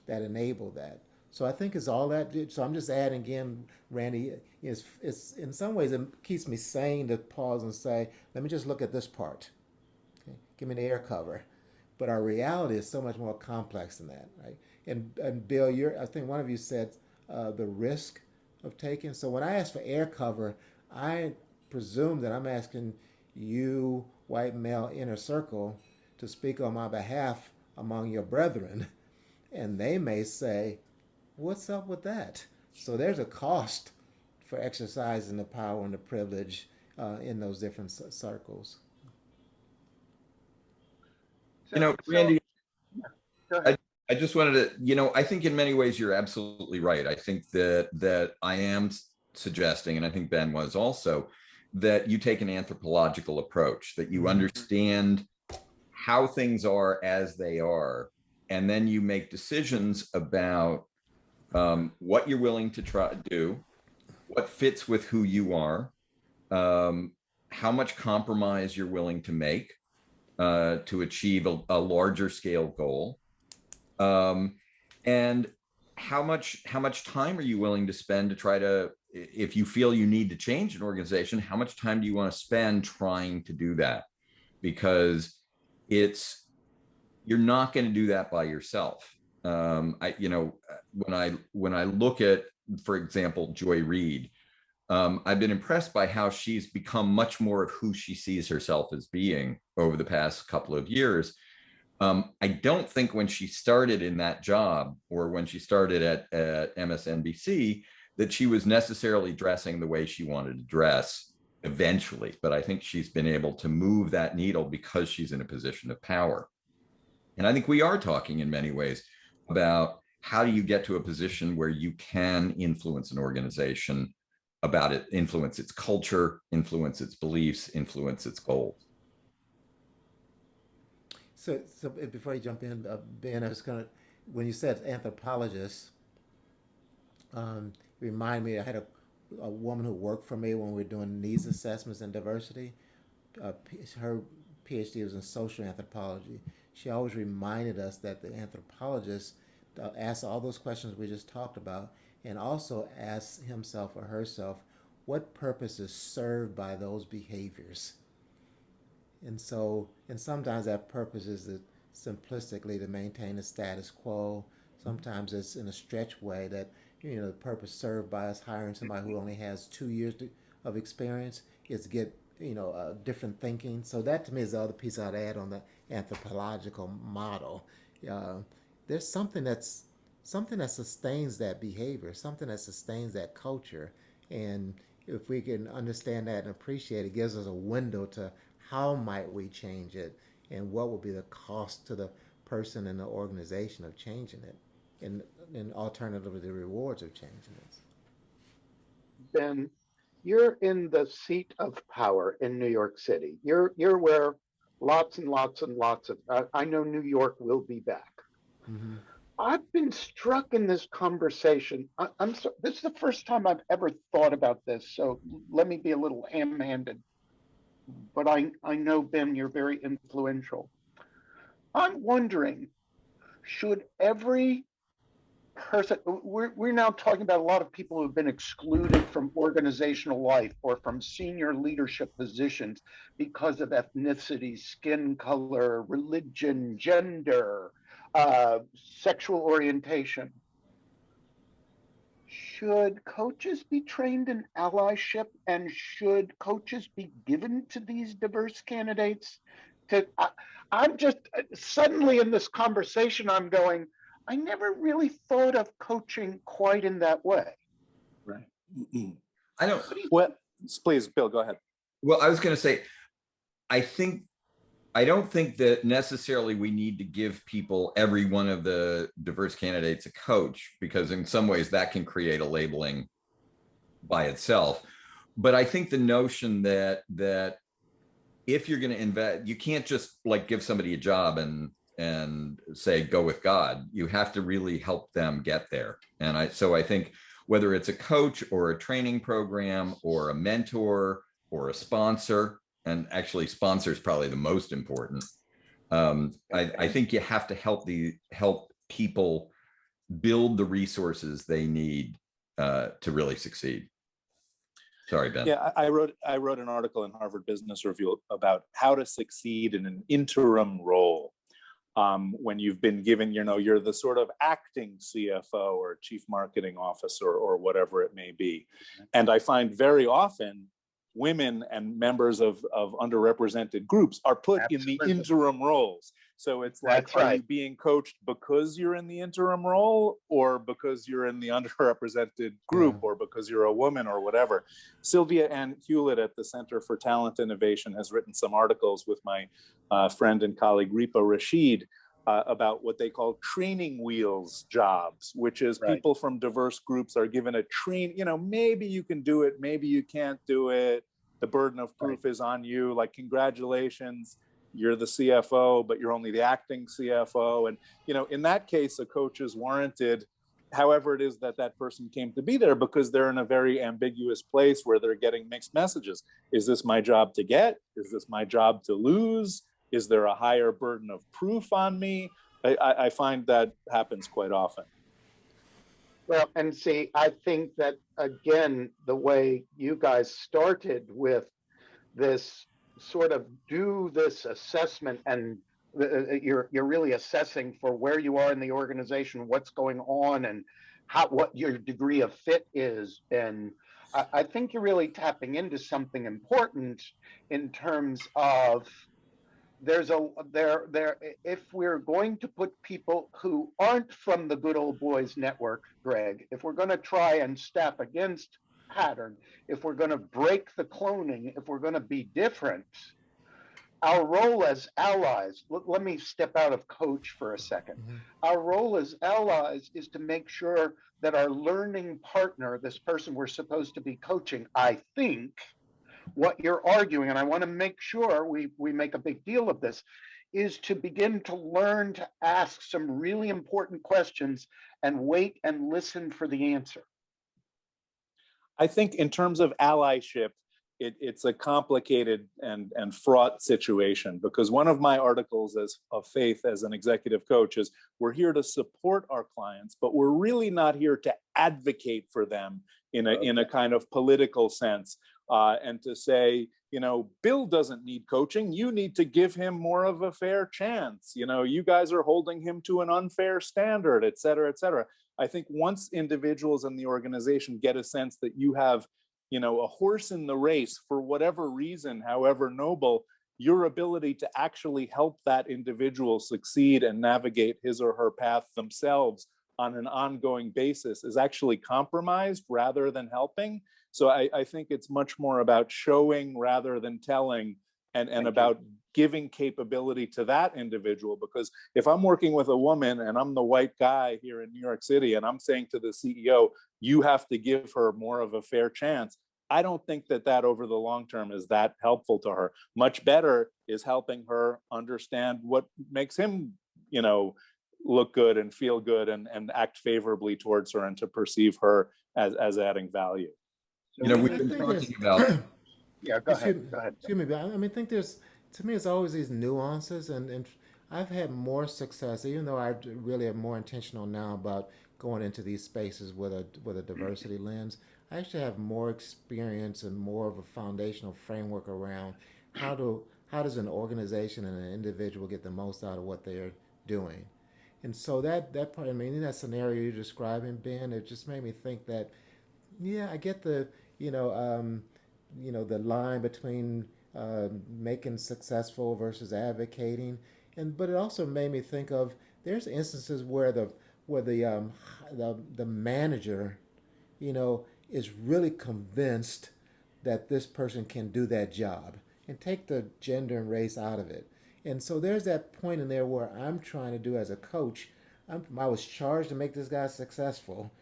enable that. So I think it's all that. So I'm just adding again, Randy. It's in some ways it keeps me sane to pause and say, let me just look at this part. Okay? Give me the air cover. But our reality is so much more complex than that, right? And Bill, I think one of you said the risk of taking. So when I ask for air cover, I presume that I'm asking you, white male inner circle, to speak on my behalf among your brethren. And they may say, what's up with that? So there's a cost for exercising the power and the privilege in those different circles. Randy, Go ahead. I just wanted to, I think in many ways you're absolutely right. I think that I am suggesting, and I think Ben was also, that you take an anthropological approach, that you understand how things are as they are, and then you make decisions about what you're willing to try to do, what fits with who you are, how much compromise you're willing to make to achieve a larger scale goal. And how much time are you willing to spend to try to, if you feel you need to change an organization, how much time do you want to spend trying to do that? Because you're not going to do that by yourself. When I look at, for example, Joy Reid, I've been impressed by how she's become much more of who she sees herself as being over the past couple of years. I don't think when she started in that job, or when she started at MSNBC, that she was necessarily dressing the way she wanted to dress eventually. But I think she's been able to move that needle because she's in a position of power. And I think we are talking in many ways about how do you get to a position where you can influence an organization, about it, influence its culture, influence its beliefs, influence its goals. So before you jump in, Ben, I was when you said anthropologist, remind me, I had a woman who worked for me when we were doing needs assessments and diversity. Her PhD was in social anthropology. She always reminded us that the anthropologist asks all those questions we just talked about, and also asks himself or herself, what purpose is served by those behaviors? And sometimes that purpose is simplistically to maintain the status quo. Sometimes it's in a stretch way that, the purpose served by us hiring somebody who only has 2 years of experience is get, different thinking. So that to me is the other piece I'd add on the anthropological model. There's something that sustains that behavior, something that sustains that culture. And if we can understand that and appreciate it, it gives us a window to how might we change it, and what would be the cost to the person and the organization of changing it, and alternatively the rewards of changing it. Ben, you're in the seat of power in New York City. You're where lots and lots and lots of, I know New York will be back. Mm-hmm. I've been struck in this conversation. This is the first time I've ever thought about this, so let me be a little ham-handed. But I know, Ben, you're very influential. I'm wondering, should every person, we're now talking about a lot of people who have been excluded from organizational life or from senior leadership positions because of ethnicity, skin color, religion, gender, sexual orientation. Should coaches be trained in allyship, and should coaches be given to these diverse candidates? I'm just suddenly in this conversation, I'm going, I never really thought of coaching quite in that way. Right. I don't. Well, please, Bill, go ahead. Well, I was going to say, I don't think that necessarily we need to give people, every one of the diverse candidates, a coach, because in some ways that can create a labeling by itself. But I think the notion that if you're going to invest, you can't just like give somebody a job and say, go with God. You have to really help them get there. And so I think whether it's a coach or a training program or a mentor or a sponsor, and actually sponsor is probably the most important. I think you have to help people build the resources they need to really succeed. Sorry, Ben. Yeah, I wrote an article in Harvard Business Review about how to succeed in an interim role. When you've been given, you're the sort of acting CFO or chief marketing officer or whatever it may be. And I find very often women and members of underrepresented groups are put in the interim roles. So it's like, are you being coached because you're in the interim role, or because you're in the underrepresented group, or because you're a woman, or whatever? Sylvia Ann Hewlett at the Center for Talent Innovation has written some articles with my friend and colleague Ripa Rashid about what they call training wheels jobs, which is people from diverse groups are given a maybe you can do it, maybe you can't do it. The burden of proof is on you. Like, congratulations, you're the CFO, but you're only the acting CFO. And, in that case, a coach is warranted, however it is that person came to be there, because they're in a very ambiguous place where they're getting mixed messages. Is this my job to get? Is this my job to lose? Is there a higher burden of proof on me? I find that happens quite often. Well, and see, I think that again, the way you guys started with this sort of do this assessment and you're really assessing for where you are in the organization, what's going on, and how what your degree of fit is. And I think you're really tapping into something important in terms of there's a there if we're going to put people who aren't from the good old boys network, Greg, if we're going to try and step against pattern, if we're going to break the cloning, if we're going to be different, our role as allies, let me step out of coach for a second. Mhm. Our role as allies is to make sure that our learning partner, this person we're supposed to be coaching, I think what you're arguing, and I want to make sure we make a big deal of this, is to begin to learn to ask some really important questions and wait and listen for the answer. I think in terms of allyship, it's a complicated and fraught situation, because one of my articles of faith as an executive coach is we're here to support our clients, but we're really not here to advocate for them in a kind of political sense, and to say, you know, Bill doesn't need coaching. You need to give him more of a fair chance. You know, you guys are holding him to an unfair standard, et cetera, et cetera. I think once individuals in the organization get a sense that you have, you know, a horse in the race for whatever reason, however noble, your ability to actually help that individual succeed and navigate his or her path themselves on an ongoing basis is actually compromised rather than helping. So I think it's much more about showing rather than telling, and about giving capability to that individual. Because if I'm working with a woman and I'm the white guy here in New York City and I'm saying to the CEO, you have to give her more of a fair chance, I don't think that over the long term is that helpful to her. Much better is helping her understand what makes him, you know, look good and feel good and act favorably towards her, and to perceive her as adding value. You know, we've I been think talking about, Yeah, go ahead. Go ahead. excuse me, but I mean, I think there's, to me, it's always these nuances, and I've had more success, even though I really am more intentional now about going into these spaces with a diversity lens. I actually have more experience and more of a foundational framework around how does an organization and an individual get the most out of what they're doing. And so that part, I mean, in that scenario you're describing, Ben, it just made me think that, yeah, I get the, you know, the line between making successful versus advocating, but it also made me think of there's instances where the manager, you know, is really convinced that this person can do that job, and take the gender and race out of it. And so there's that point in there where I'm trying to do as a coach. I was charged to make this guy successful,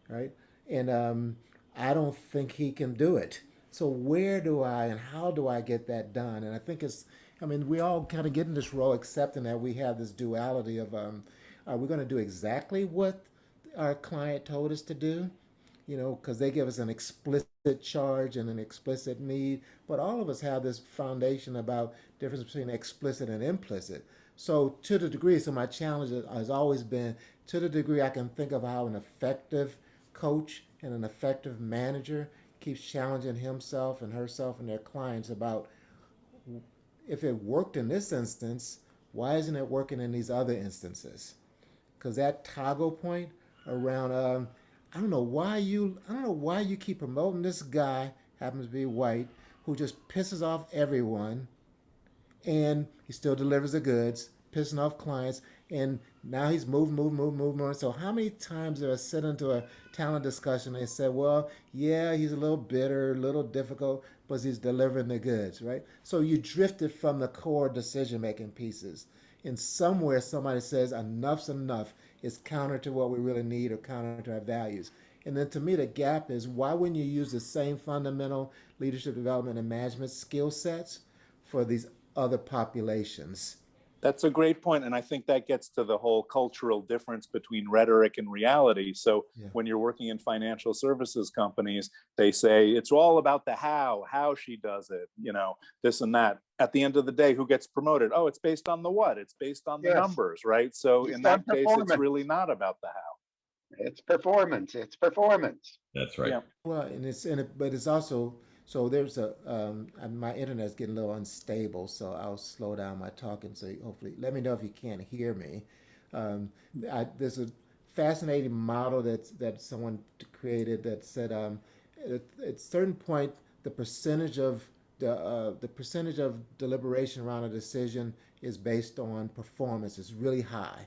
right? And I don't think he can do it. So where do I and how do I get that done? And I think I mean, we all kind of get in this role accepting that we have this duality of, are we going to do exactly what our client told us to do? You know, because they give us an explicit charge and an explicit need, but all of us have this foundation about difference between explicit and implicit. So to the degree, so my challenge has always been, to the degree I can think of how an effective coach and an effective manager keeps challenging himself and herself and their clients about, if it worked in this instance, why isn't it working in these other instances? Because that toggle point around, I don't know why you keep promoting this guy, happens to be white, who just pisses off everyone, and he still delivers the goods, pissing off clients, and now he's moving. So how many times do I sit into a talent discussion and they say, well, yeah, he's a little bitter, a little difficult, but he's delivering the goods, right? So you drifted from the core decision-making pieces. And somewhere somebody says enough's enough, is counter to what we really need or counter to our values. And then to me, the gap is, why wouldn't you use the same fundamental leadership development and management skill sets for these other populations? That's a great point. And I think that gets to the whole cultural difference between rhetoric and reality. So Yeah. when you're working in financial services companies, they say it's all about the how she does it, you know, this and that. At the end of the day, who gets promoted? Oh, it's based on the what? It's based on the Yes. numbers, right? So Based in that on case, it's performance. really not about the how. It's performance. It's performance. That's right. Yeah. Well, and it's in it, but it's also so there's a my internet's getting a little unstable, so I'll slow down my talking. So hopefully, let me know if you can't hear me. Um, there's a fascinating model that someone created that said at a certain point the percentage of the percentage of deliberation around a decision is based on performance. It's really high.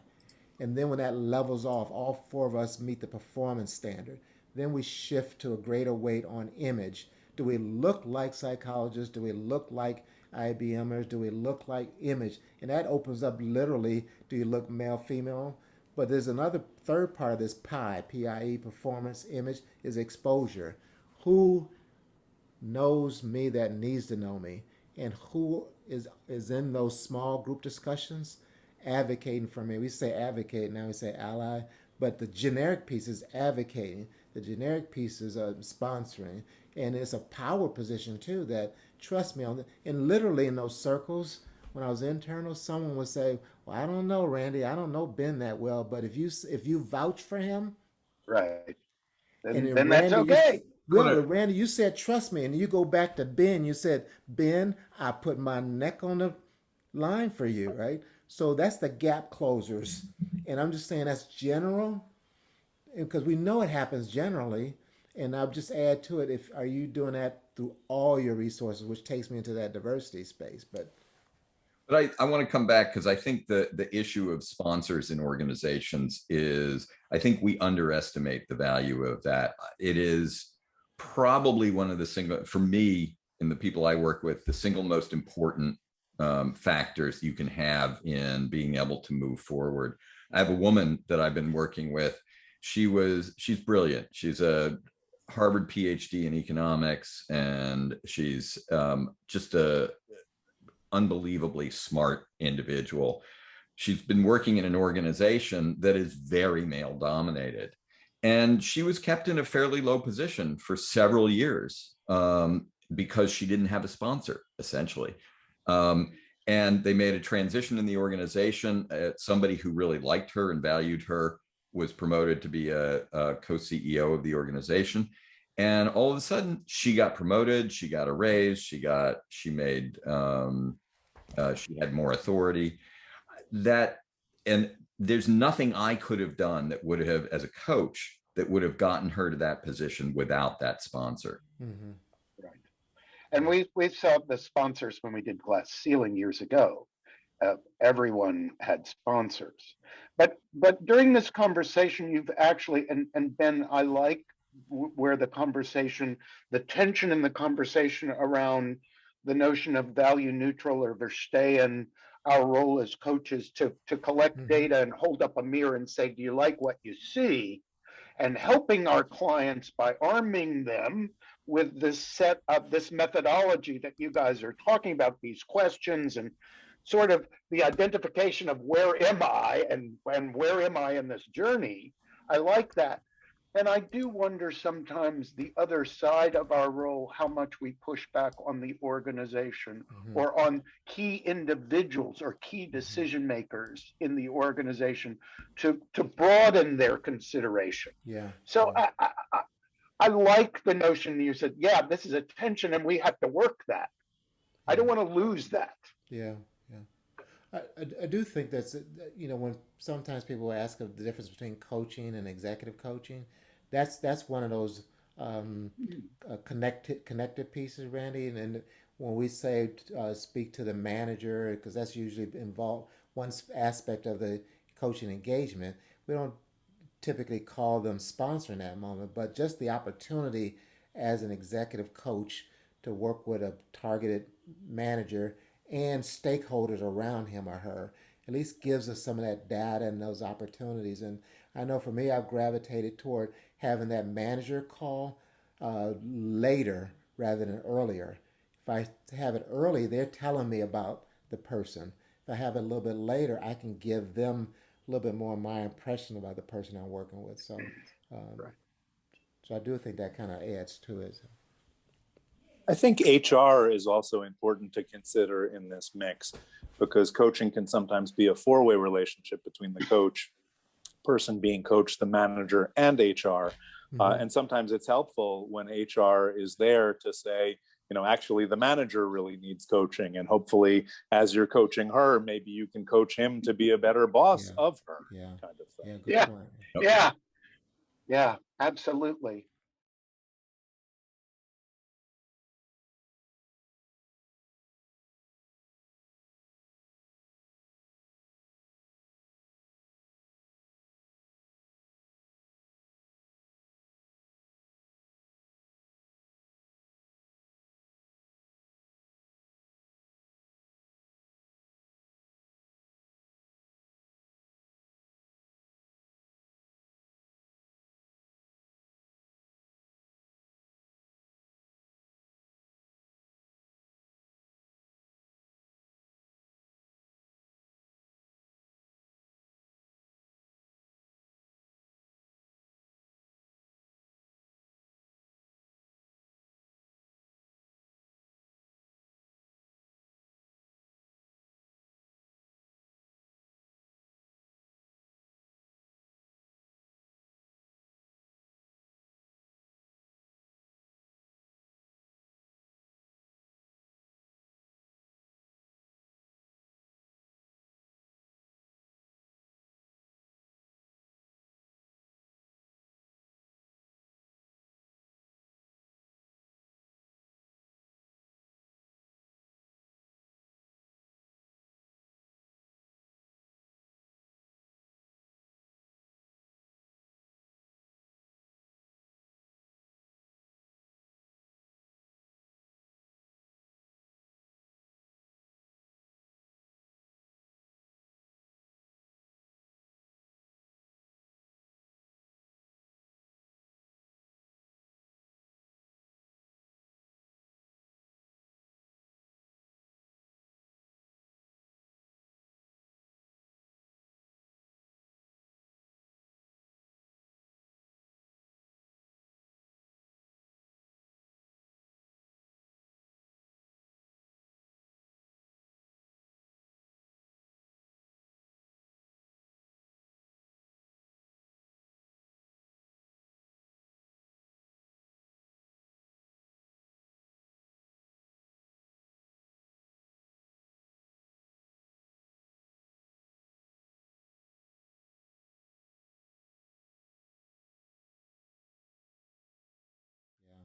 And then when that levels off, all four of us meet the performance standard. Then we shift to a greater weight on image. Do we look like psychologists? Do we look like IBMers? Do we look like image? And that opens up literally, do you look male, female? But there's another third part of this pie, PIE, performance, image, is exposure. Who knows me that needs to know me? And who is in those small group discussions advocating for me? We say advocate, now we say ally, but the generic piece is advocating. The generic piece is sponsoring, and it's a power position too. That trust me on and literally in those circles. When I was internal, someone would say, "Well, I don't know, Randy. I don't know Ben that well, but if you vouch for him, Right. and Then that's Randy, okay. Randy, you said trust me, and you go back to Ben. You said Ben, I put my neck on the line for you, right? So that's the gap closers, and I'm just saying that's general because we know it happens generally. And I'll just add to it: if are you doing that through all your resources, which takes me into that diversity space, but. But I want to come back because I think the issue of sponsors in organizations is, I think we underestimate the value of that. It is probably one of the single, for me and the people I work with, the single most important factors you can have in being able to move forward. I have a woman that I've been working with. She's brilliant. She's a Harvard PhD in economics, and she's just a unbelievably smart individual. She's been working in an organization that is very male dominated. And she was kept in a fairly low position for several years because she didn't have a sponsor, essentially. And they made a transition in the organization. Somebody who really liked her and valued her was promoted to be a co-CEO of the organization. And all of a sudden, she got promoted. She got a raise. She had more authority. And there's nothing I could have done that would have, as a coach, that would have gotten her to that position without that sponsor. Mm-hmm. Right. And we saw the sponsors when we did glass ceiling years ago. Everyone had sponsors, but during this conversation, you've actually and Ben, I like where the tension in the conversation around the notion of value neutral or Verstehen, our role as coaches to collect data and hold up a mirror and say, do you like what you see? And helping our clients by arming them with this set of this methodology that you guys are talking about, these questions and sort of the identification of where am I and where am I in this journey. I like that. And I do wonder sometimes the other side of our role, how much we push back on the organization or on key individuals or key decision makers in the organization to broaden their consideration. Yeah. So I like the notion you said, yeah, this is a tension and we have to work that. I don't want to lose that. Yeah. I do think that's, when sometimes people ask of the difference between coaching and executive coaching, that's one of those connected pieces, Randy. And when we say speak to the manager, because that's usually involved one aspect of the coaching engagement, we don't typically call them sponsoring that moment, but just the opportunity as an executive coach to work with a targeted manager and stakeholders around him or her at least gives us some of that data and those opportunities. And I know for me, I've gravitated toward having that manager call later rather than earlier. If I have it early, they're telling me about the person. If I have it a little bit later, I can give them a little bit more of my impression about the person I'm working with. So, Right. so I do think that kind of adds to it. I think HR is also important to consider in this mix because coaching can sometimes be a four-way relationship between the coach person being coached, the manager and HR. Mhm. And sometimes it's helpful when HR is there to say, actually the manager really needs coaching. And hopefully as you're coaching her, maybe you can coach him to be a better boss Yeah. of her, Yeah. kind of thing. Yeah. Good Yeah. point. Yep. Yeah, yeah, absolutely.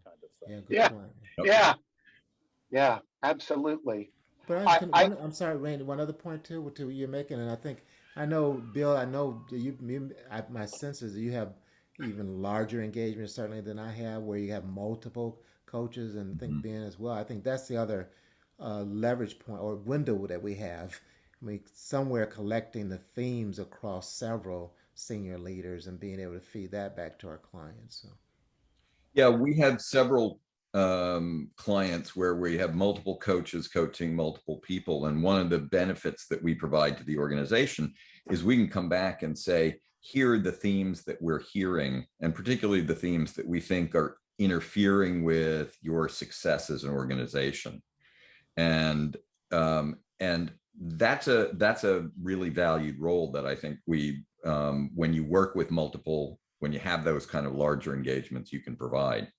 Kind of thing. Yeah. Good Yeah, point. Yep. yeah, yeah, absolutely. But I'm sorry, Randy. One other point too, you're making, and I think I know, Bill. I know that my sense is that you have even larger engagement certainly than I have, where you have multiple coaches, and I think Mhm. Ben as well. I think that's the other leverage point or window that we have. I mean, somewhere collecting the themes across several senior leaders and being able to feed that back to our clients. So. Yeah, we have several clients where we have multiple coaches coaching multiple people. And one of the benefits that we provide to the organization is we can come back and say, here are the themes that we're hearing, and particularly the themes that we think are interfering with your success as an organization. And that's a really valued role that I think when you work with multiple, when you have those kind of larger engagements, you can provide.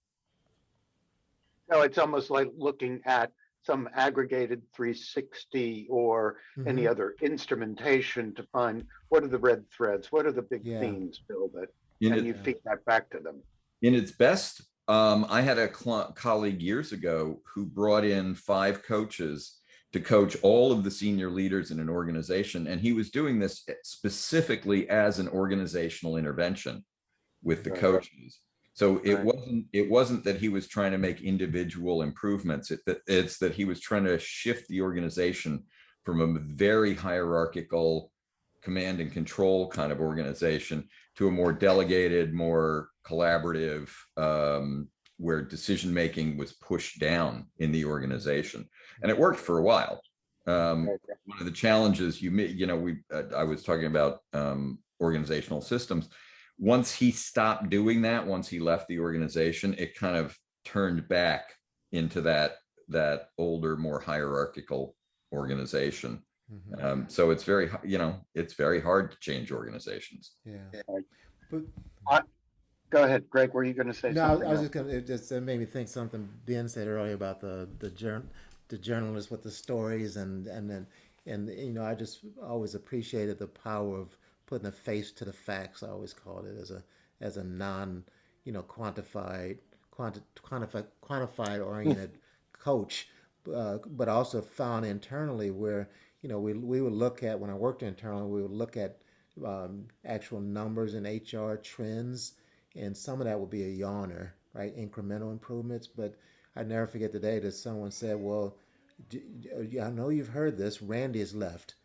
No, it's almost like looking at some aggregated 360 or any Mm-hmm. other instrumentation to find what are the red threads, what are the big Yeah. themes, Bill, that, In and it, you Yeah. feed that back to them. in its best, I had a colleague years ago who brought in 5 coaches to coach all of the senior leaders in an organization, and he was doing this specifically as an organizational intervention with the Right. coaches. So Right. it wasn't that he was trying to make individual improvements. It's that he was trying to shift the organization from a very hierarchical command and control kind of organization to a more delegated, more collaborative, where decision making was pushed down in the organization, and it worked for a while. Right. One of the challenges I was talking about organizational systems. Once he stopped doing that, once he left the organization, it kind of turned back into that older, more hierarchical organization. So it's very, it's very hard to change organizations. Yeah. Right. But Go ahead, Greg, were you gonna say no, something I was else? just gonna. It just made me think something Ben said earlier about the journalist with the stories and then I just always appreciated the power of putting a face to the facts. I always called it as a non quantified oriented coach, but also found internally where we would look at when I worked internally, we would look at actual numbers in HR trends, and some of that would be a yawner, right? Incremental improvements. But I never forget the day that someone said, "Well, I know you've heard this. Randy has left."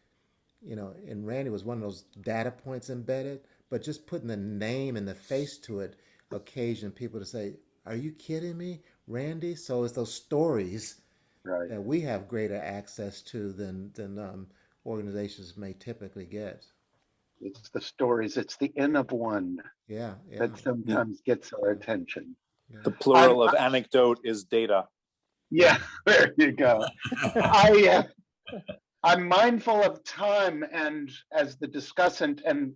And Randy was one of those data points embedded, but just putting the name and the face to it occasioned people to say, "Are you kidding me, Randy?" So it's those stories Right. that we have greater access to than organizations may typically get. It's the stories, it's the N of one Yeah, yeah, that sometimes gets our attention. The yeah. I'm, plural of anecdote is data. yeah, there you go. I, I'm mindful of time and as the discussant, and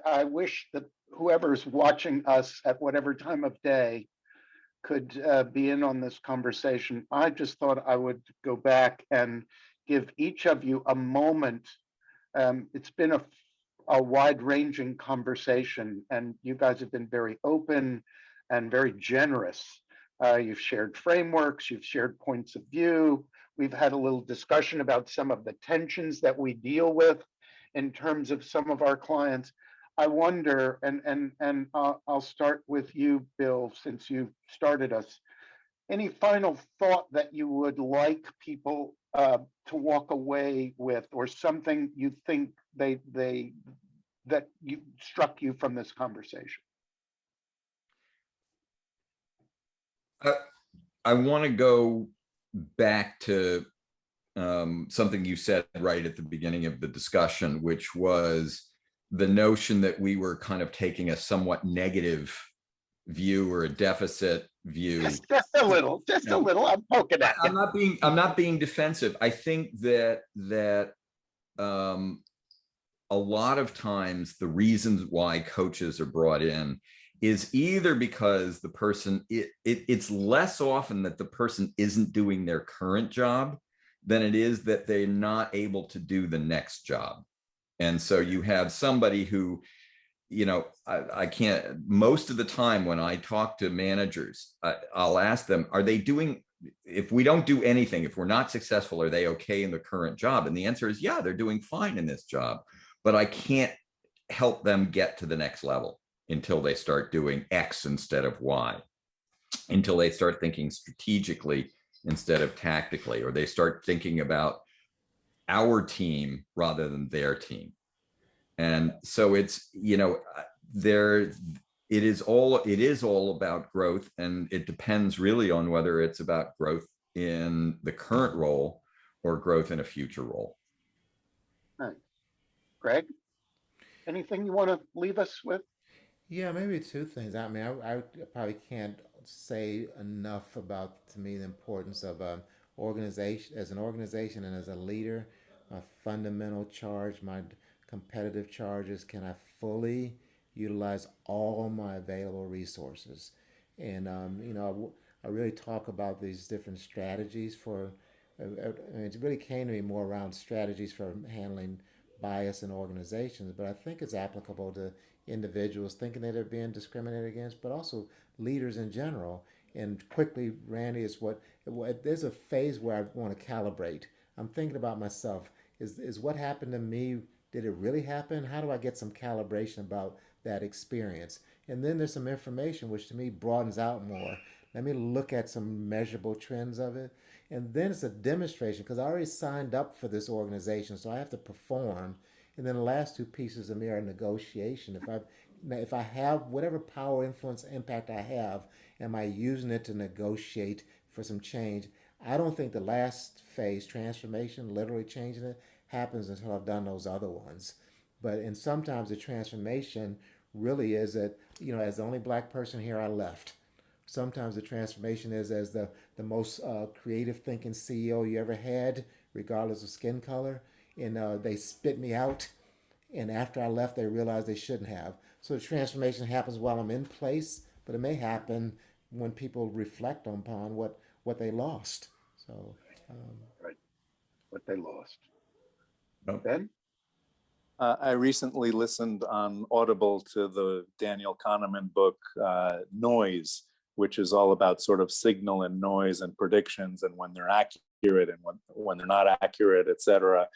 I wish that whoever's watching us at whatever time of day could be in on this conversation. I just thought I would go back and give each of you a moment. It's been a wide-ranging conversation, and you guys have been very open and very generous. You've shared frameworks, you've shared points of view. We've had a little discussion about some of the tensions that we deal with in terms of some of our clients. I wonder, and I'll start with you, Bill, since you started us. Any final thought that you would like people to walk away with, or something you think they that you struck you from this conversation? I, I want to go back to something you said right at the beginning of the discussion, which was the notion that we were kind of taking a somewhat negative view or a deficit view. Just a little, just a little. I'm poking at you. I'm not being defensive. I think that a lot of times the reasons why coaches are brought in is either because the person it's less often that the person isn't doing their current job than it is that they're not able to do the next job. And so you have somebody who, I can't, most of the time when I talk to managers, I'll ask them, are they doing, if we don't do anything, if we're not successful, are they okay in the current job? And the answer is, yeah, they're doing fine in this job, but I can't help them get to the next level until they start doing X instead of Y, until they start thinking strategically instead of tactically, or they start thinking about our team rather than their team. And so it's, there, it is all about growth, and it depends really on whether it's about growth in the current role or growth in a future role. Right. Greg, anything you want to leave us with? Yeah, maybe two things. I mean, I probably can't say enough about, to me, the importance of organization as an organization and as a leader. My fundamental charge, my competitive charge is, can I fully utilize all my available resources? And I really talk about these different strategies for. I mean, it really came to me more around strategies for handling bias in organizations, but I think it's applicable to individuals thinking that they're being discriminated against, but also leaders in general. And quickly, Randy, is what there's a phase where I want to calibrate. I'm thinking about myself. Is what happened to me? Did it really happen? How do I get some calibration about that experience? And then there's some information which to me broadens out more. Let me look at some measurable trends of it. And then it's a demonstration because I already signed up for this organization, so I have to perform. And then the last two pieces of me are negotiation. If I have whatever power, influence, impact I have, am I using it to negotiate for some change? I don't think the last phase, transformation, literally changing it, happens until I've done those other ones. And sometimes the transformation really is that, as the only black person here, I left. Sometimes the transformation is as the most creative thinking CEO you ever had, regardless of skin color. and they spit me out. And after I left, they realized they shouldn't have. So the transformation happens while I'm in place, but it may happen when people reflect upon what they lost. So, Right. What they lost. Nope. Ben? I recently listened on Audible to the Daniel Kahneman book, Noise, which is all about sort of signal and noise and predictions and when they're accurate and when they're not accurate, et cetera.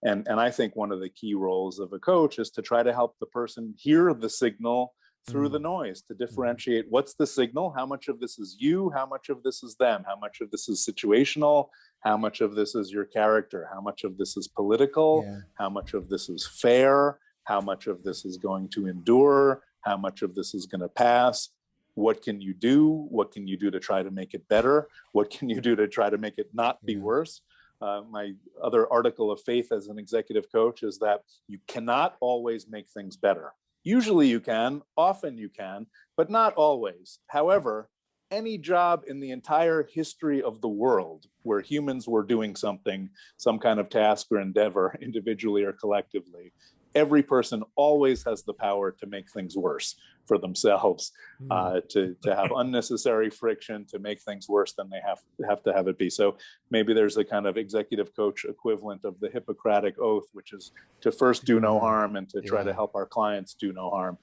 And I think one of the key roles of a coach is to try to help the person hear the signal through the noise, to differentiate what's the signal, how much of this is you, how much of this is them, how much of this is situational, how much of this is your character, how much of this is political, yeah. how much of this is fair, how much of this is going to endure, how much of this is going to pass. What can you do? What can you do to try to make it better? What can you do to try to make it not be worse? My other article of faith as an executive coach is that you cannot always make things better. Usually you can, often you can, but not always. However, any job in the entire history of the world where humans were doing something, some kind of task or endeavor, individually or collectively, every person always has the power to make things worse for themselves, to have unnecessary friction, to make things worse than they have to have it be. So maybe there's a kind of executive coach equivalent of the Hippocratic Oath, which is to first do no harm and to try to help our clients do no harm,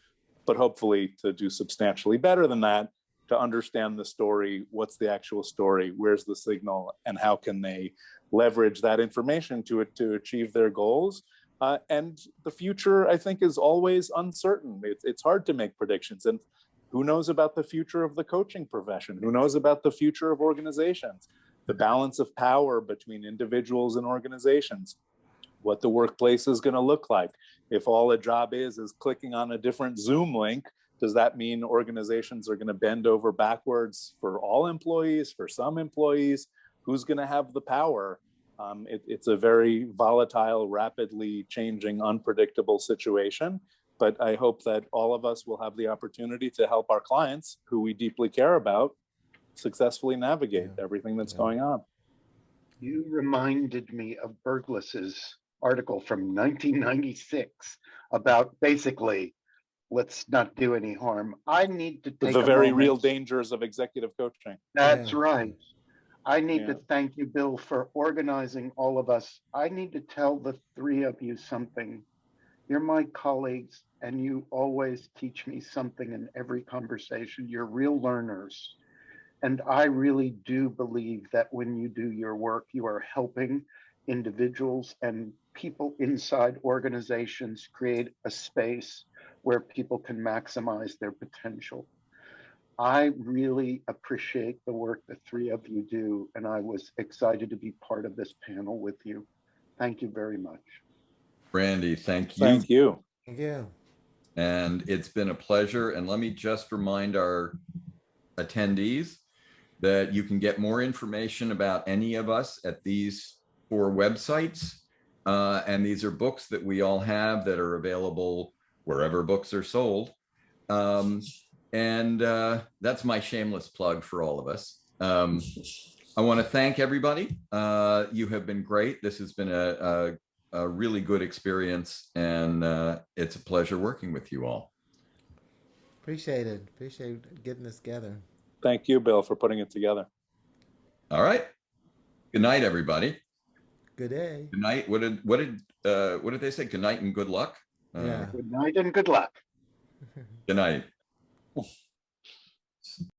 but hopefully to do substantially better than that, to understand the story, what's the actual story, where's the signal, and how can they leverage that information to achieve their goals. And the future, I think, is always uncertain. It's hard to make predictions. And who knows about the future of the coaching profession? Who knows about the future of organizations? The balance of power between individuals and organizations, what the workplace is going to look like. If all a job is clicking on a different Zoom link, does that mean organizations are going to bend over backwards for all employees, for some employees? Who's going to have the power? It's a very volatile, rapidly changing, unpredictable situation. But I hope that all of us will have the opportunity to help our clients, who we deeply care about, successfully navigate everything that's going on. You reminded me of Berglis's article from 1996 about basically, let's not do any harm. I need to take The very moment. real dangers of executive coaching. That's right. I need Yeah. to thank you, Bill, for organizing all of us. I need to tell the three of you something. You're my colleagues, and you always teach me something in every conversation. You're real learners. And I really do believe that when you do your work, you are helping individuals and people inside organizations create a space where people can maximize their potential. I really appreciate the work the three of you do, and I was excited to be part of this panel with you. Thank you very much. Randy, thank you. Thank you. Thank you. And it's been a pleasure. And let me just remind our attendees that you can get more information about any of us at these 4 websites. And these are books that we all have that are available wherever books are sold. And that's my shameless plug for all of us. I want to thank everybody. You have been great. This has been a really good experience, and it's a pleasure working with you all. Appreciate it. Appreciate getting this together. Thank you, Bill, for putting it together. All right. Good night, everybody. Good day. Good night. What did they say? Good night and good luck. Yeah. Good night and good luck. Good night.